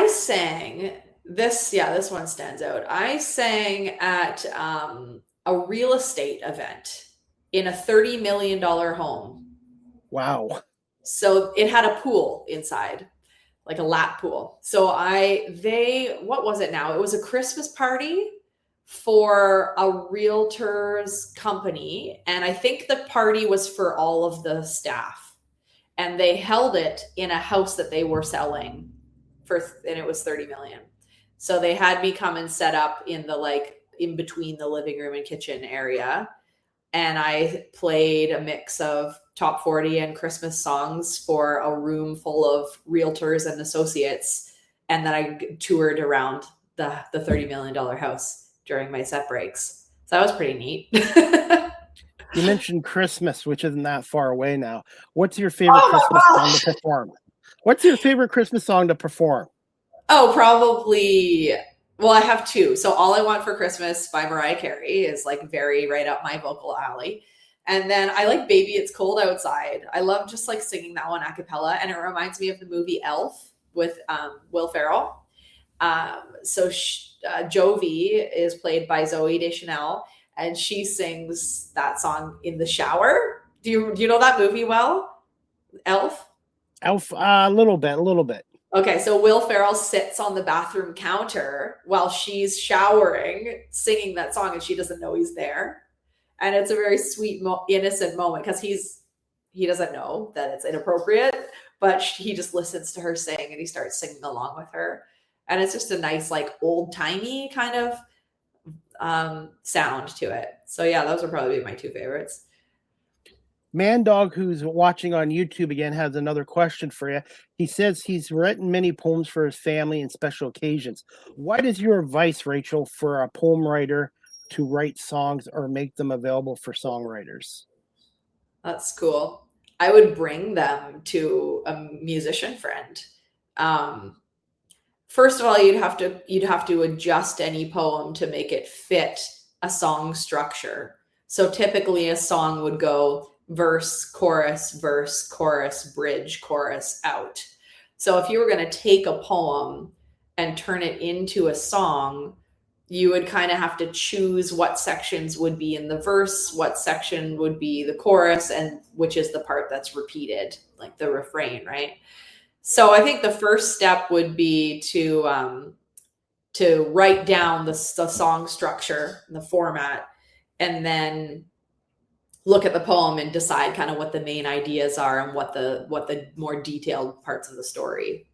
Speaker 3: sang this one stands out. I sang at a real estate event in a $30 million home.
Speaker 2: Wow.
Speaker 3: So it had a pool inside, like a lap pool. So what was it now? It was a Christmas party for a realtor's company. And I think the party was for all of the staff. And they held it in a house that they were selling and it was 30 million. So they had me come and set up in the, like, in between the living room and kitchen area. And I played a mix of top 40 and Christmas songs for a room full of realtors and associates. And then I toured around the $30 million house during my set breaks. So that was pretty neat.
Speaker 2: You mentioned Christmas, which isn't that far away now. What's your favorite Christmas song to perform? What's your favorite Christmas song to perform?
Speaker 3: Oh, probably. Well, I have two. So All I Want for Christmas by Mariah Carey is like very right up my vocal alley. And then I like Baby It's Cold Outside. I love just like singing that one a cappella. And it reminds me of the movie Elf with Will Ferrell. So Jovi is played by Zooey Deschanel, and she sings that song in the shower. Do you know that movie well? Elf?
Speaker 2: Elf, a little bit.
Speaker 3: Okay, so Will Ferrell sits on the bathroom counter while she's showering, singing that song, and she doesn't know he's there. And it's a very sweet, innocent moment because he doesn't know that it's inappropriate, but he just listens to her sing and he starts singing along with her. And it's just a nice, like, old-timey kind of sound to it. So yeah, those would probably be my two favorites.
Speaker 2: Man Dog, who's watching on YouTube again, has another question for you. He says he's written many poems for his family and special occasions. What is your advice, Rachel, for a poem writer to write songs or make them available for songwriters?
Speaker 3: That's cool. I would bring them to a musician friend. First of all, you'd have to adjust any poem to make it fit a song structure. So typically a song would go verse, chorus, bridge, chorus, out. So if you were going to take a poem and turn it into a song, you would kind of have to choose what sections would be in the verse, what section would be the chorus, and which is the part that's repeated, like the refrain, right? So I think the first step would be to write down the song structure, the format, and then look at the poem and decide kind of what the main ideas are and what the more detailed parts of the story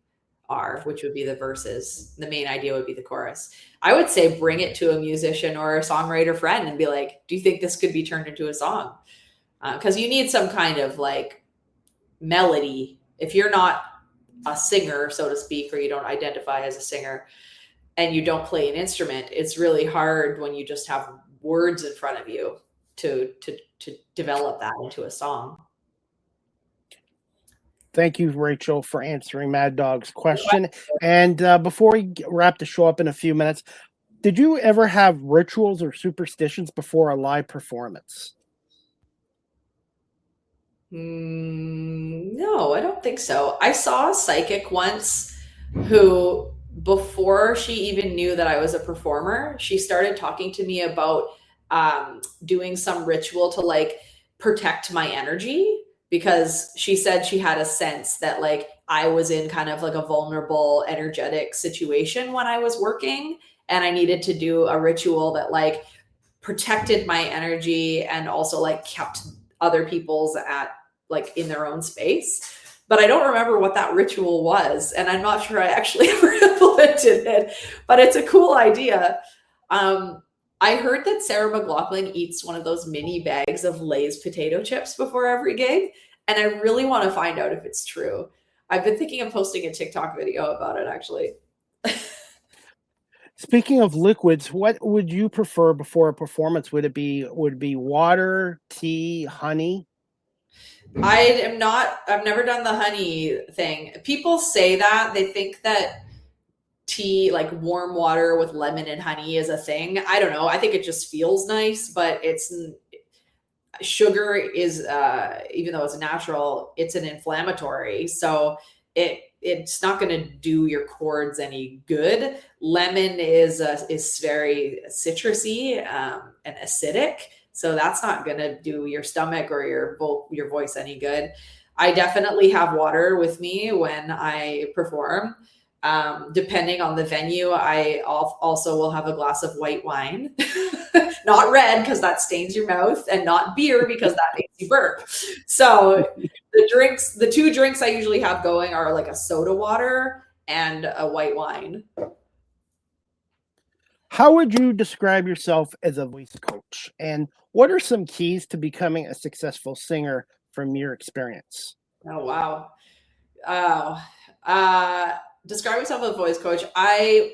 Speaker 3: are, which would be the verses. The main idea would be the chorus. I would say bring it to a musician or a songwriter friend and be like, do you think this could be turned into a song? Because you need some kind of like melody. If you're not a singer, so to speak, or you don't identify as a singer and you don't play an instrument, it's really hard when you just have words in front of you to develop that into a song.
Speaker 2: Thank you, Rachel, for answering Mad Dog's question. And before we wrap the show up in a few minutes, did you ever have rituals or superstitions before a live performance?
Speaker 3: No, I don't think so. I saw a psychic once who, before she even knew that I was a performer, she started talking to me about doing some ritual to like protect my energy, because she said she had a sense that like I was in kind of like a vulnerable energetic situation when I was working, and I needed to do a ritual that like protected my energy and also like kept other people's at like in their own space. But I don't remember what that ritual was, and I'm not sure I actually ever implemented it, but it's a cool idea. I heard that Sarah McLachlan eats one of those mini bags of Lay's potato chips before every gig, and I really want to find out if it's true. I've been thinking of posting a TikTok video about it, actually.
Speaker 2: Speaking of liquids, what would you prefer before a performance? Would it be water, tea, honey?
Speaker 3: I've never done the honey thing. People say that they think that tea, like warm water with lemon and honey, is a thing. I don't know. I think it just feels nice, but sugar is even though it's natural, it's an inflammatory. So it's not going to do your cords any good. Lemon is very citrusy and acidic, so that's not going to do your stomach or your voice any good. I definitely have water with me when I perform. Depending on the venue, I also will have a glass of white wine, not red because that stains your mouth, and not beer because that makes you burp. So the two drinks I usually have going are like a soda water and a white wine.
Speaker 2: How would you describe yourself as a voice coach? And what are some keys to becoming a successful singer from your experience?
Speaker 3: Oh, wow. Describe myself as a voice coach. A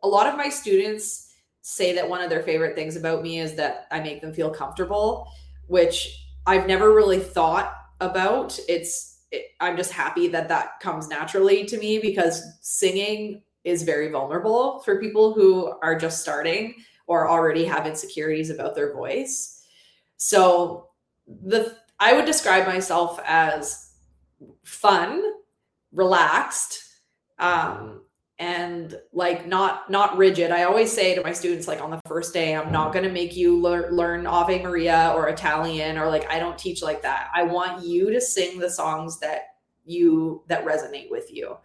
Speaker 3: lot of my students say that one of their favorite things about me is that I make them feel comfortable, which I've never really thought about. I'm just happy that comes naturally to me, because singing is very vulnerable for people who are just starting or already have insecurities about their voice. So I would describe myself as fun, relaxed, and like not rigid. I always say to my students, like on the first day, I'm not going to make you learn Ave Maria or Italian, or like I don't teach like that. I want you to sing the songs that resonate with you.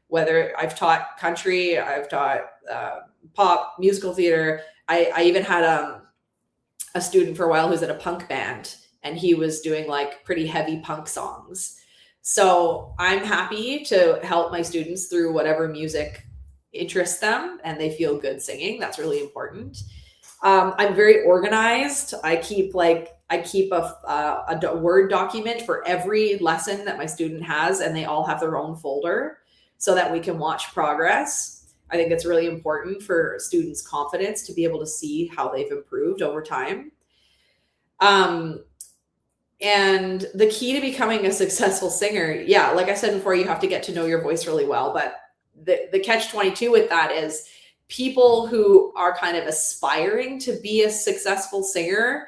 Speaker 3: Whether I've taught country, I've taught pop, musical theater. I even had a student for a while who's in a punk band, and he was doing like pretty heavy punk songs. So I'm happy to help my students through whatever music interests them and they feel good singing. That's really important. I'm very organized. I keep a Word document for every lesson that my student has, and they all have their own folder so that we can watch progress. I think it's really important for students' confidence to be able to see how they've improved over time. And the key to becoming a successful singer, yeah, like I said before, you have to get to know your voice really well. But the catch-22 with that is people who are kind of aspiring to be a successful singer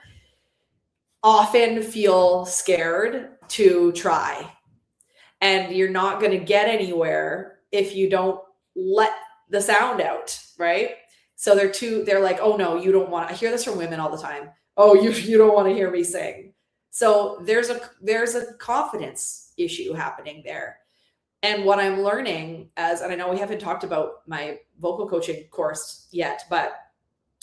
Speaker 3: often feel scared to try. And you're not going to get anywhere if you don't let the sound out, right? So they're like, oh no, you don't want, I hear this from women all the time. Oh, you don't want to hear me sing. So there's a confidence issue happening there. And what I'm learning and I know we haven't talked about my vocal coaching course yet, but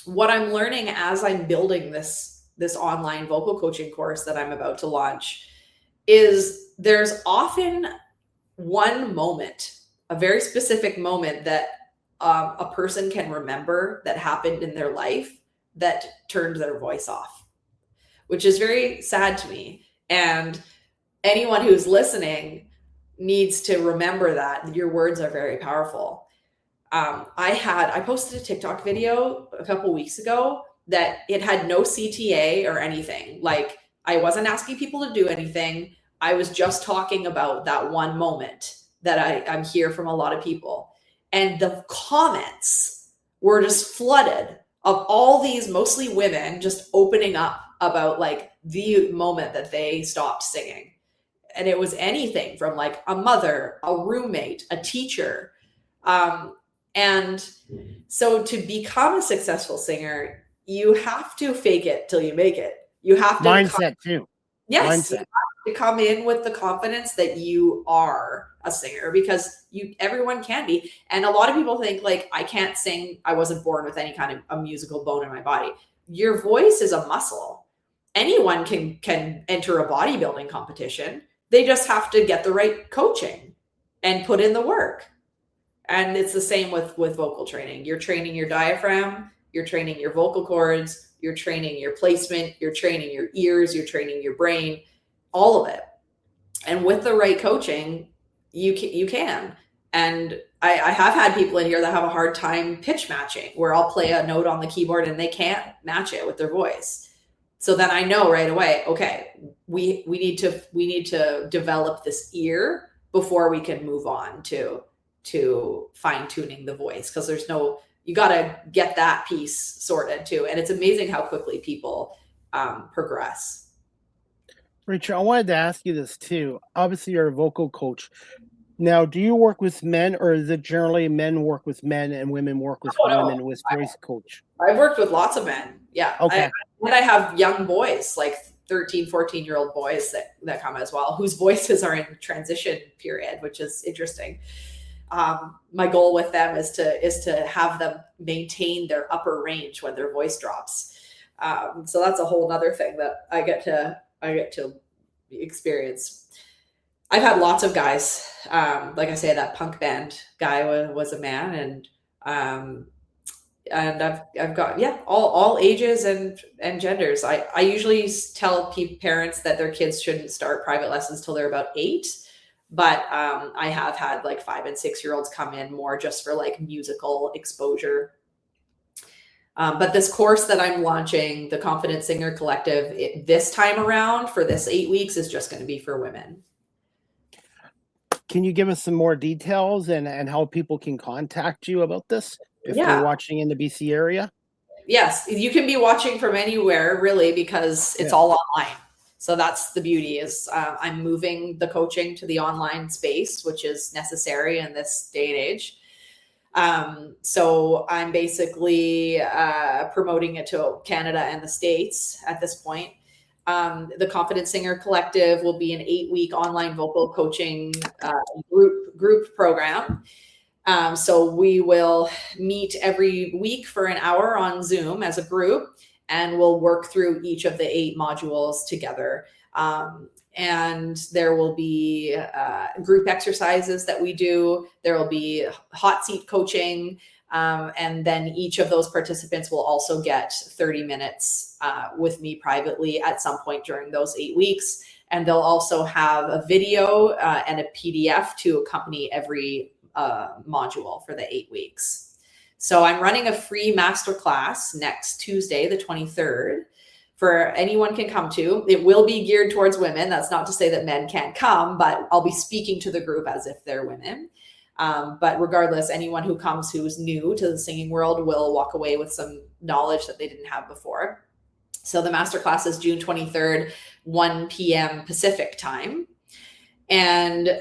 Speaker 3: what I'm learning as I'm building this online vocal coaching course that I'm about to launch is there's often one moment, a very specific moment that a person can remember that happened in their life that turned their voice off, which is very sad to me. And anyone who's listening needs to remember that your words are very powerful. I posted a TikTok video a couple weeks ago that it had no CTA or anything. Like I wasn't asking people to do anything. I was just talking about that one moment that I'm hear from a lot of people. And the comments were just flooded of all these mostly women just opening up about like the moment that they stopped singing. And it was anything from like a mother, a roommate, a teacher. And so to become a successful singer, you have to fake it till you make it. You have to
Speaker 2: mindset too.
Speaker 3: Yes,
Speaker 2: Mindset.
Speaker 3: you have to come in with the confidence that you are a singer, because everyone can be. And a lot of people think like, I can't sing. I wasn't born with any kind of a musical bone in my body. Your voice is a muscle. Anyone can enter a bodybuilding competition. They just have to get the right coaching and put in the work. And it's the same with vocal training. You're training your diaphragm, you're training your vocal cords, you're training your placement, you're training your ears, you're training your brain, all of it. And with the right coaching, you can. And I have had people in here that have a hard time pitch matching, where I'll play a note on the keyboard and they can't match it with their voice. So then I know right away, okay, we need to develop this ear before we can move on to fine tuning the voice, because you got to get that piece sorted too. And it's amazing how quickly people progress.
Speaker 2: Rachel, I wanted to ask you this too. Obviously, you're a vocal coach. Now, do you work with men, or is it generally men work with men and women work with women with voice coach?
Speaker 3: I've worked with lots of men. Yeah.
Speaker 2: Okay.
Speaker 3: I have young boys, like 13, 14-year-old boys that come as well, whose voices are in transition period, which is interesting. My goal with them is to have them maintain their upper range when their voice drops. So that's a whole other thing that I get to experience. I've had lots of guys. Like I say, that punk band guy was a man, and I've got all ages and genders. I usually tell parents that their kids shouldn't start private lessons till they're about 8. But I have had like 5 and 6-year-olds come in more just for like musical exposure. But this course that I'm launching, the Confident Singer Collective, this time around for this 8 weeks is just going to be for women.
Speaker 2: Can you give us some more details and how people can contact you about this if they're watching in the BC area?
Speaker 3: Yes, you can be watching from anywhere, really, because it's all online. So that's the beauty is I'm moving the coaching to the online space, which is necessary in this day and age. So I'm basically promoting it to Canada and the States at this point. The Confident Singer Collective will be an 8-week online vocal coaching group program. So we will meet every week for an hour on Zoom as a group, and we'll work through each of the 8 modules together. And there will be group exercises that we do. There will be hot seat coaching. And then each of those participants will also get 30 minutes with me privately at some point during those 8 weeks. And they'll also have a video and a PDF to accompany every module for the 8 weeks. So I'm running a free masterclass next Tuesday, the 23rd, for anyone can come to. It will be geared towards women. That's not to say that men can't come, but I'll be speaking to the group as if they're women. But regardless, anyone who comes who's new to the singing world will walk away with some knowledge that they didn't have before. So the masterclass is June 23rd, 1 p.m. Pacific time. And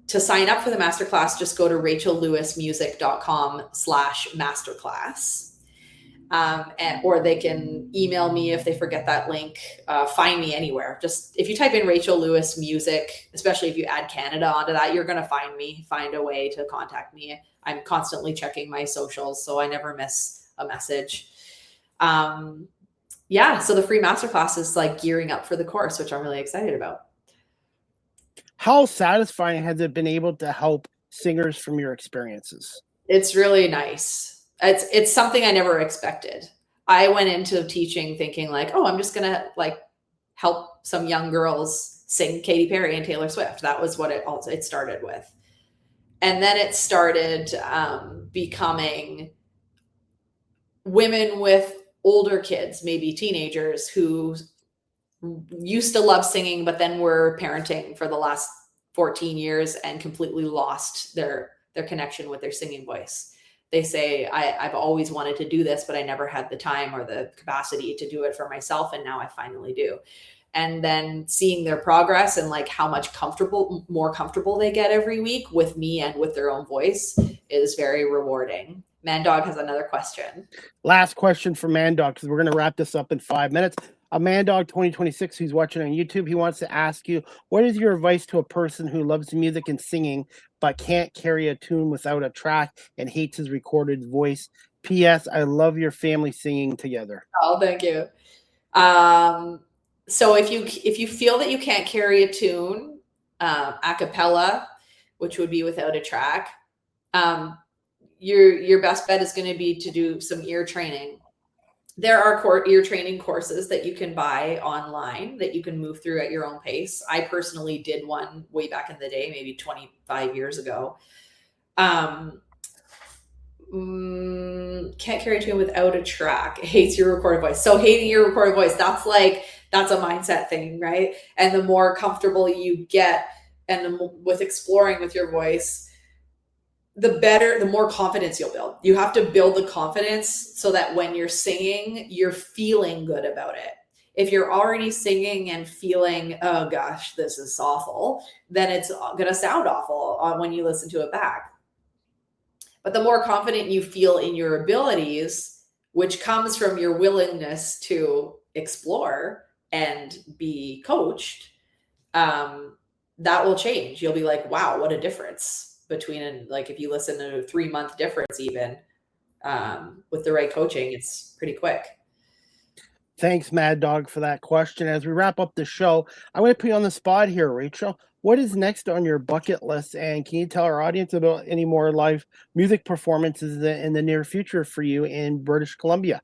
Speaker 3: to sign up for the masterclass, just go to rachellewismusic.com/masterclass. Or they can email me if they forget that link. Find me anywhere. Just if you type in Rachel Lewis Music, especially if you add Canada onto that, you're going to find me, find a way to contact me. I'm constantly checking my socials, so I never miss a message. So the free masterclass is like gearing up for the course, which I'm really excited about.
Speaker 2: How satisfying has it been able to help singers from your experiences?
Speaker 3: It's really nice. It's something I never expected. I went into teaching thinking like, oh, I'm just going to like help some young girls sing Katy Perry and Taylor Swift. That was what it started with. And then it started becoming women with older kids, maybe teenagers, who used to love singing, but then were parenting for the last 14 years and completely lost their connection with their singing voice. They say, I've always wanted to do this, but I never had the time or the capacity to do it for myself. And now I finally do. And then seeing their progress and like how much more comfortable they get every week with me and with their own voice is very rewarding. Mandog has another question.
Speaker 2: Last question for Mandog, because we're going to wrap this up in 5 minutes. Mandog 2026, who's watching on YouTube, he wants to ask you, what is your advice to a person who loves music and singing, but can't carry a tune without a track and hates his recorded voice? P.S. I love your family singing together.
Speaker 3: Oh, thank you. So if you feel that you can't carry a tune, a cappella, which would be without a track, your best bet is going to be to do some ear training. There are ear training courses that you can buy online that you can move through at your own pace. I personally did one way back in the day, maybe 25 years ago. Can't carry a tune without a track. Hates your recorded voice. So hating your recorded voice, that's a mindset thing, right? And the more comfortable you get and with exploring with your voice, the more confidence you'll build. You have to build the confidence so that when you're singing, you're feeling good about it. If you're already singing and feeling, oh gosh, this is awful, then it's going to sound awful when you listen to it back. But the more confident you feel in your abilities, which comes from your willingness to explore and be coached, that will change. You'll be like, wow, what a difference between, like, if you listen to a 3-month difference, even with the right coaching, it's pretty quick.
Speaker 2: Thanks, Mad Dog, for that question. As we wrap up the show, I'm going to put you on the spot here, Rachel. What is next on your bucket list? And can you tell our audience about any more live music performances in the near future for you in British Columbia?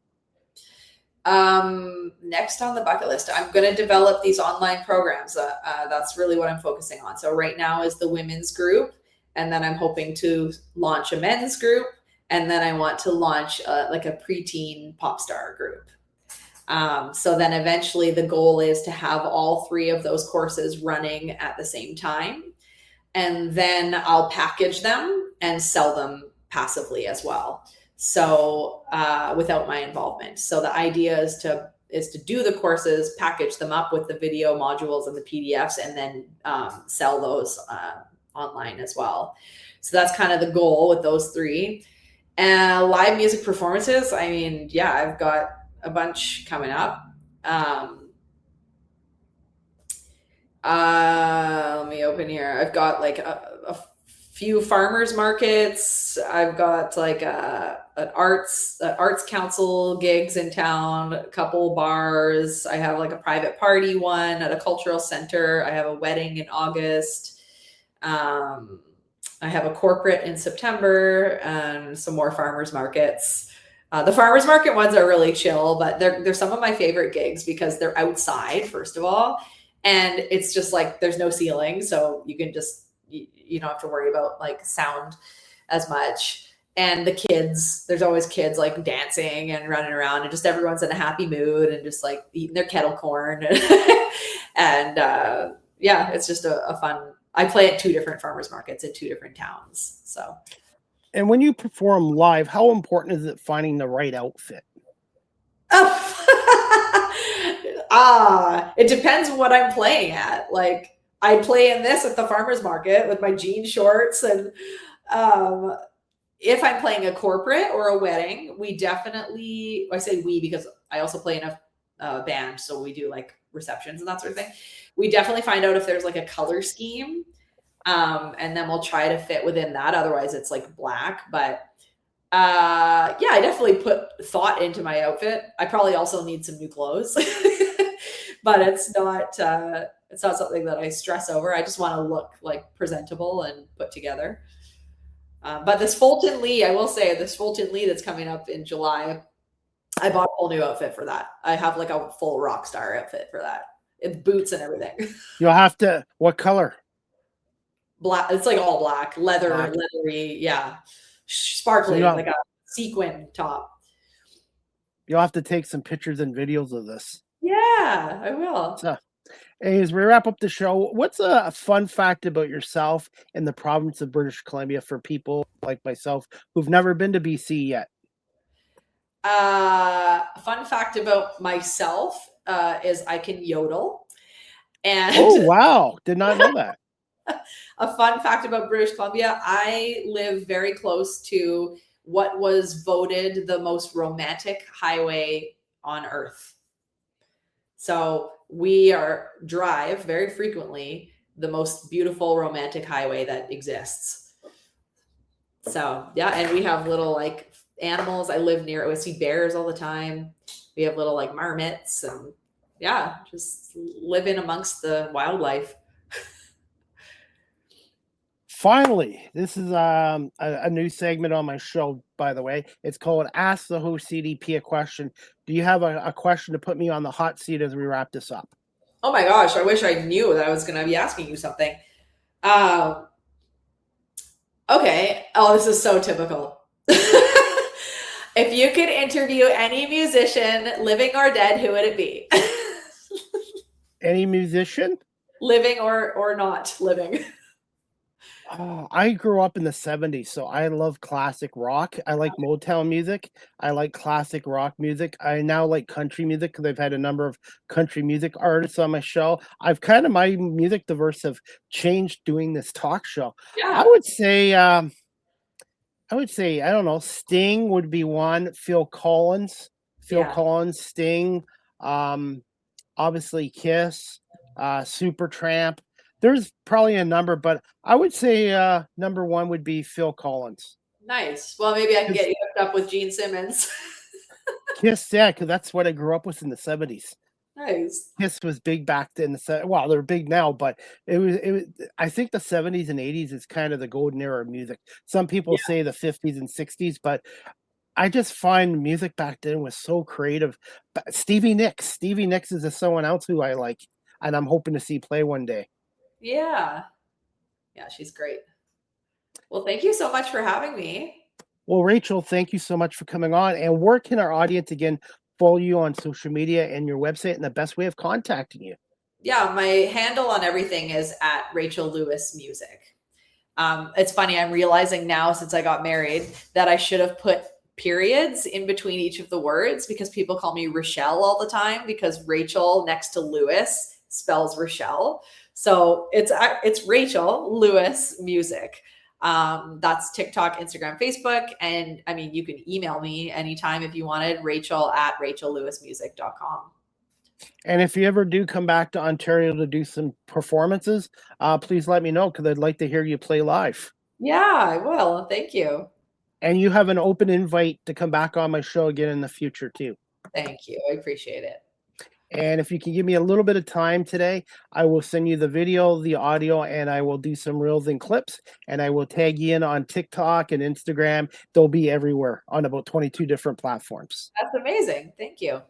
Speaker 3: Next on the bucket list, I'm going to develop these online programs. That's really what I'm focusing on. So right now is the women's group. And then I'm hoping to launch a men's group. And then I want to launch like a preteen pop star group. So then eventually the goal is to have all 3 of those courses running at the same time. And then I'll package them and sell them passively as well. So without my involvement. So the idea is to do the courses, package them up with the video modules and the PDFs, and then sell those online as well. So that's kind of the goal with those 3. And live music performances, I mean, yeah, I've got a bunch coming up. Let me open here. I've got like a few farmers markets. I've got like an arts council gigs in town, a couple bars. I have like a private party one at a cultural center. I have a wedding in August. I have a corporate in September and some more farmers markets. The farmers market ones are really chill, but they're some of my favorite gigs because they're outside, first of all. And it's just like, there's no ceiling. So you can just, you don't have to worry about like sound as much. And the kids, there's always kids like dancing and running around, and just everyone's in a happy mood and just like eating their kettle corn. And yeah, it's just a fun. I play at 2 different farmers markets in 2 different towns. So.
Speaker 2: And when you perform live, how important is it finding the right outfit?
Speaker 3: It depends what I'm playing at. Like, I play in this at the farmer's market with my jean shorts. And if I'm playing a corporate or a wedding, I say we because I also play in a band. So we do like receptions and that sort of thing. We definitely find out if there's like a color scheme. And then we'll try to fit within that. Otherwise it's like black, but yeah, I definitely put thought into my outfit. I probably also need some new clothes, but it's not something that I stress over. I just want to look like presentable and put together. But this Fulton Lee, I will say this Fulton Lee that's coming up in July, I bought a whole new outfit for that. I have like a full rock star outfit for that. It's boots and everything.
Speaker 2: You'll have to, what color?
Speaker 3: Black. It's like all black, leathery. Yeah. Sparkly, so like a sequin top.
Speaker 2: You'll have to take some pictures and videos of this.
Speaker 3: Yeah, I will.
Speaker 2: So, hey, as we wrap up the show, what's a fun fact about yourself in the province of British Columbia for people like myself who've never been to BC yet?
Speaker 3: Fun fact about myself is I can yodel.
Speaker 2: Oh,
Speaker 3: And
Speaker 2: wow. Did not know that.
Speaker 3: a fun fact about British Columbia, I live very close to what was voted the most romantic highway on earth. So we drive very frequently the most beautiful romantic highway that exists. So yeah, and we have little like animals. I live near, I see bears all the time. We have little like marmots and yeah, just living amongst the wildlife.
Speaker 2: Finally, this is a new segment on my show, by the way. It's called Ask the Host CDP a Question. Do you have a question to put me on the hot seat as we wrap this up?
Speaker 3: Oh my gosh, I wish I knew that I was going to be asking you something. Okay. Oh, this is so typical. If you could interview any musician, living or dead, who would it be?
Speaker 2: Any musician?
Speaker 3: Living or not living?
Speaker 2: Oh, I grew up in the 70s, so I love classic rock. I like Motown music. I like classic rock music. I now like country music because I've had a number of country music artists on my show. My music diverse have changed doing this talk show.
Speaker 3: Yeah.
Speaker 2: I would say, I don't know, Sting would be one, Phil Collins, Sting, obviously Kiss, Supertramp. There's probably a number, but I would say number one would be Phil Collins.
Speaker 3: Nice. Well, maybe I can get you hooked up with Gene Simmons.
Speaker 2: Kiss, yeah, because that's what I grew up with in the 70s.
Speaker 3: Nice.
Speaker 2: Kiss was big back then. Well, they're big now, but it was. I think the 70s and 80s is kind of the golden era of music. Some people say the 50s and 60s, but I just find music back then was so creative. But Stevie Nicks is someone else who I like, and I'm hoping to see play one day.
Speaker 3: Yeah. Yeah, she's great. Well, thank you so much for having me.
Speaker 2: Well, Rachel, thank you so much for coming on. And where can our audience again follow you on social media and your website and the best way of contacting you?
Speaker 3: Yeah, my handle on everything is at Rachel Lewis Music. It's funny, I'm realizing now since I got married that I should have put periods in between each of the words because people call me Rochelle all the time because Rachel next to Lewis spells Rochelle. So it's Rachel Lewis Music. That's TikTok, Instagram, Facebook. And I mean, you can email me anytime if you wanted, rachel@rachellewismusic.com.
Speaker 2: And if you ever do come back to Ontario to do some performances, please let me know because I'd like to hear you play live.
Speaker 3: Yeah, I will. Thank you.
Speaker 2: And you have an open invite to come back on my show again in the future too.
Speaker 3: Thank you. I appreciate it.
Speaker 2: And if you can give me a little bit of time today, I will send you the video, the audio, and I will do some reels and clips. And I will tag you in on TikTok and Instagram. They'll be everywhere on about 22 different platforms.
Speaker 3: That's amazing. Thank you.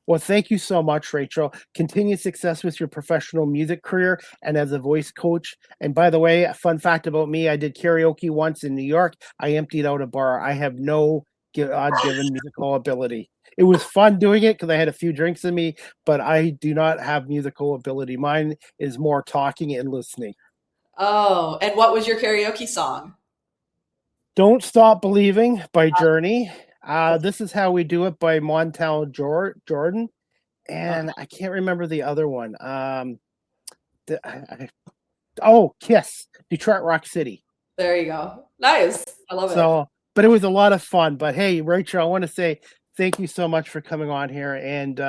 Speaker 2: Well, thank you so much, Rachel. Continued success with your professional music career and as a voice coach. And by the way, a fun fact about me, I did karaoke once in New York. I emptied out a bar. I have no God-given musical ability. It was fun doing it because I had a few drinks in me, but I do not have musical ability. Mine is more talking and listening.
Speaker 3: Oh, and what was your karaoke song?
Speaker 2: Don't Stop Believing by Journey. This Is How We Do It by Montel Jordan. And I can't remember the other one. Kiss, Detroit Rock City.
Speaker 3: There you go. Nice. I love it.
Speaker 2: But it was a lot of fun. But hey, Rachel, I want to say thank you so much for coming on here. And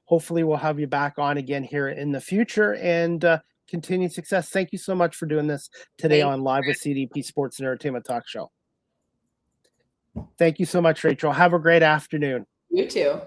Speaker 2: hopefully we'll have you back on again here in the future and continued success. Thank you so much for doing this today on Live with CDP Sports and Entertainment Talk Show. Thank you so much, Rachel. Have a great afternoon.
Speaker 3: You too.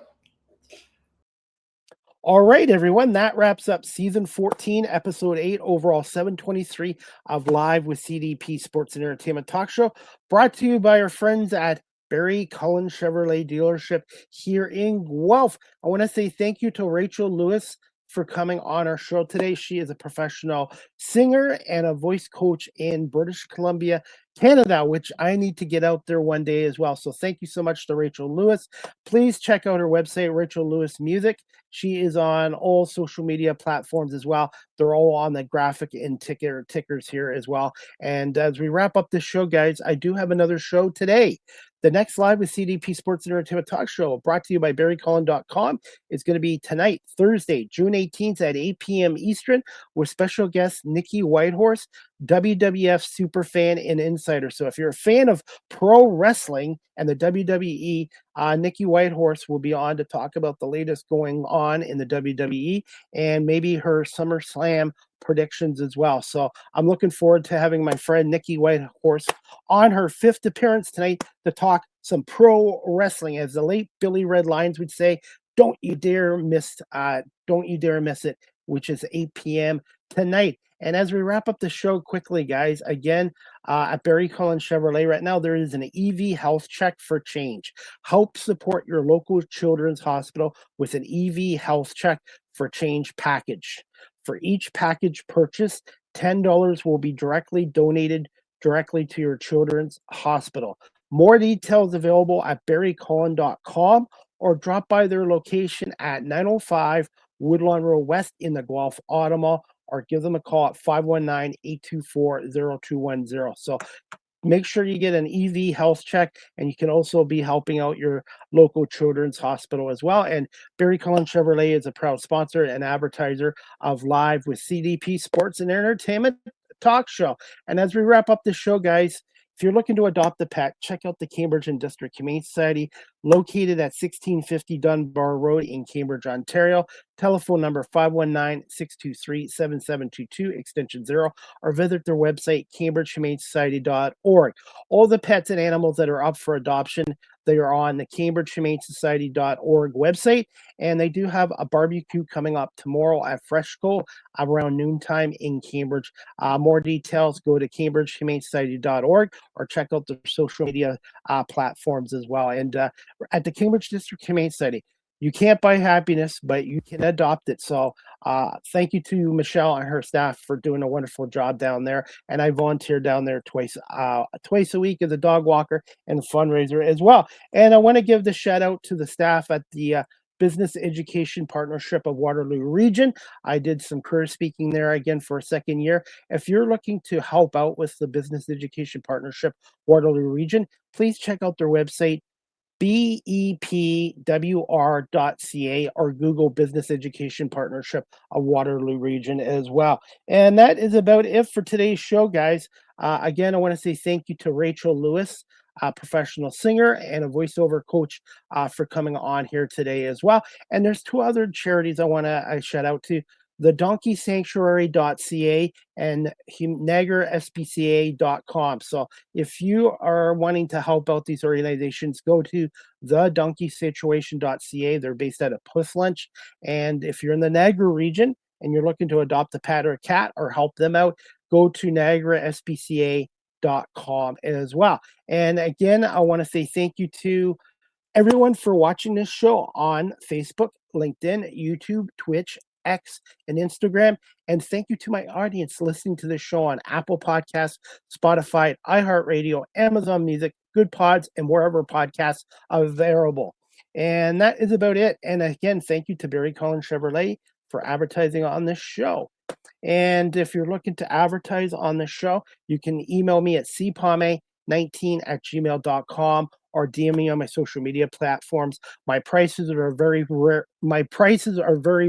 Speaker 2: All right, everyone. That wraps up season 14, episode 8, overall 723 of Live with CDP Sports and Entertainment Talk Show, brought to you by our friends at Barry Cullen Chevrolet Dealership here in Guelph. I want to say thank you to Rachel Lewis for coming on our show today. She is a professional singer and a voice coach in British Columbia, Canada, which I need to get out there one day as well. So thank you so much to Rachel Lewis. Please check out her website, Rachel Lewis Music. She is on all social media platforms as well. They're all on the graphic and tickers here as well. And as we wrap up this show, guys, I do have another show today. The next Live with CDP Sports and Entertainment Talk Show, brought to you by BarryCullin.com, is going to be tonight, Thursday, June 18th at 8 p.m. Eastern, with special guest Nikki Whitehorse, WWF superfan and insider. So if you're a fan of pro wrestling and the WWE, Nikki Whitehorse will be on to talk about the latest going on in the WWE and maybe her SummerSlam predictions as well. So I'm looking forward to having my friend Nikki Whitehorse on her 5th appearance tonight to talk some pro wrestling. As the late Billy Red Lyons would say, don't you dare miss it, which is 8 p.m. tonight. And as we wrap up the show quickly, guys, again, at Barry Cullen Chevrolet right now, there is an EV health check for change. Help support your local children's hospital with an EV health check for change package. For each package purchase, $10 will be donated directly to your children's hospital. More details available at barrycullen.com or drop by their location at 905 Woodlawn Road West in the Guelph Auto Mall, or give them a call at 519-824-0210. So make sure you get an EV health check, and you can also be helping out your local children's hospital as well. And Barry Cullen Chevrolet is a proud sponsor and advertiser of Live with CDP Sports and Entertainment Talk Show. And as we wrap up this show, guys, if you're looking to adopt a pet, check out the Cambridge and District Humane Society, located at 1650 Dunbar Road in Cambridge, Ontario. Telephone number 519-623-7722, extension 0, or visit their website, cambridgehumanesociety.org. All the pets and animals that are up for adoption, they are on the cambridgehumanesociety.org website, and they do have a barbecue coming up tomorrow at Fresco around noontime in Cambridge. More details, go to cambridgehumanesociety.org or check out the social media platforms as well. And at the Cambridge District Humane Society, you can't buy happiness, but you can adopt it. So thank you to Michelle and her staff for doing a wonderful job down there. And I volunteer down there twice a week as a dog walker and fundraiser as well. And I want to give the shout out to the staff at the Business Education Partnership of Waterloo Region. I did some career speaking there again for a second year. If you're looking to help out with the Business Education Partnership Waterloo Region, please check out their website, BEPWR.ca, or Google Business Education Partnership of Waterloo Region as well. And that is about it for today's show, guys. Again, I want to say thank you to Rachel Lewis, a professional singer and a voiceover coach, for coming on here today as well. And there's 2 other charities I want to shout out to: the donkeysanctuary.ca and niagarasbca.com. So if you are wanting to help out these organizations, go to the donkeysituation.ca. They're based out of Pufflunch. And if you're in the Niagara region and you're looking to adopt a pet or a cat or help them out, go to niagarasbca.com as well. And again, I want to say thank you to everyone for watching this show on Facebook, LinkedIn, YouTube, Twitch, X, and Instagram. And thank you to my audience listening to this show on Apple Podcasts, Spotify, iHeartRadio, Amazon Music, Good Pods, and wherever podcasts are available. And that is about it. And again, thank you to Barry Cullen Chevrolet for advertising on this show. And if you're looking to advertise on the show, you can email me at cpame19@gmail.com or DM me on my social media platforms. My prices are very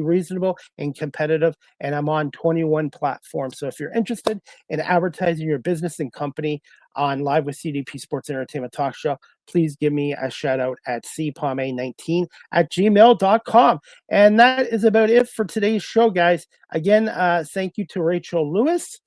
Speaker 2: reasonable and competitive, and I'm on 21 platforms. So if you're interested in advertising your business and company on Live with CDP Sports Entertainment Talk Show, please give me a shout out at cpame19@gmail.com. And that is about it for today's show, guys. Again, thank you to Rachel Lewis,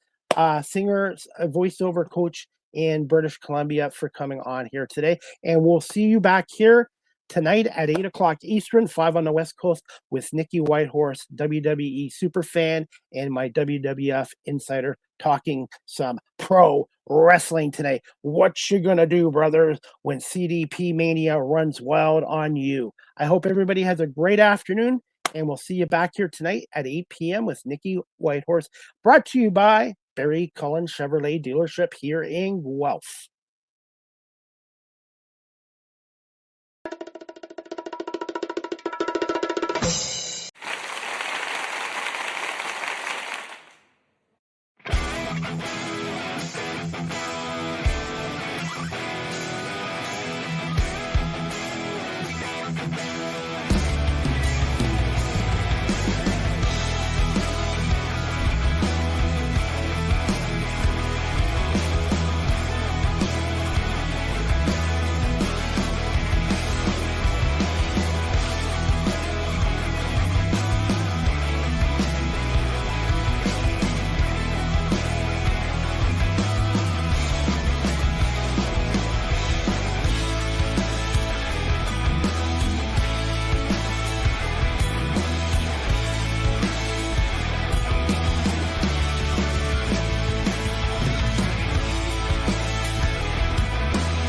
Speaker 2: singer, voiceover coach in British Columbia, for coming on here today. And we'll see you back here tonight at 8 o'clock Eastern, 5 on the West Coast, with Nikki Whitehorse, WWE superfan and my WWF insider, talking some pro wrestling today. What you gonna do, brothers, when CDP mania runs wild on you? I hope everybody has a great afternoon, and we'll see you back here tonight at 8 p.m. with Nikki Whitehorse, brought to you by Barry Cullen Chevrolet dealership here in Guelph.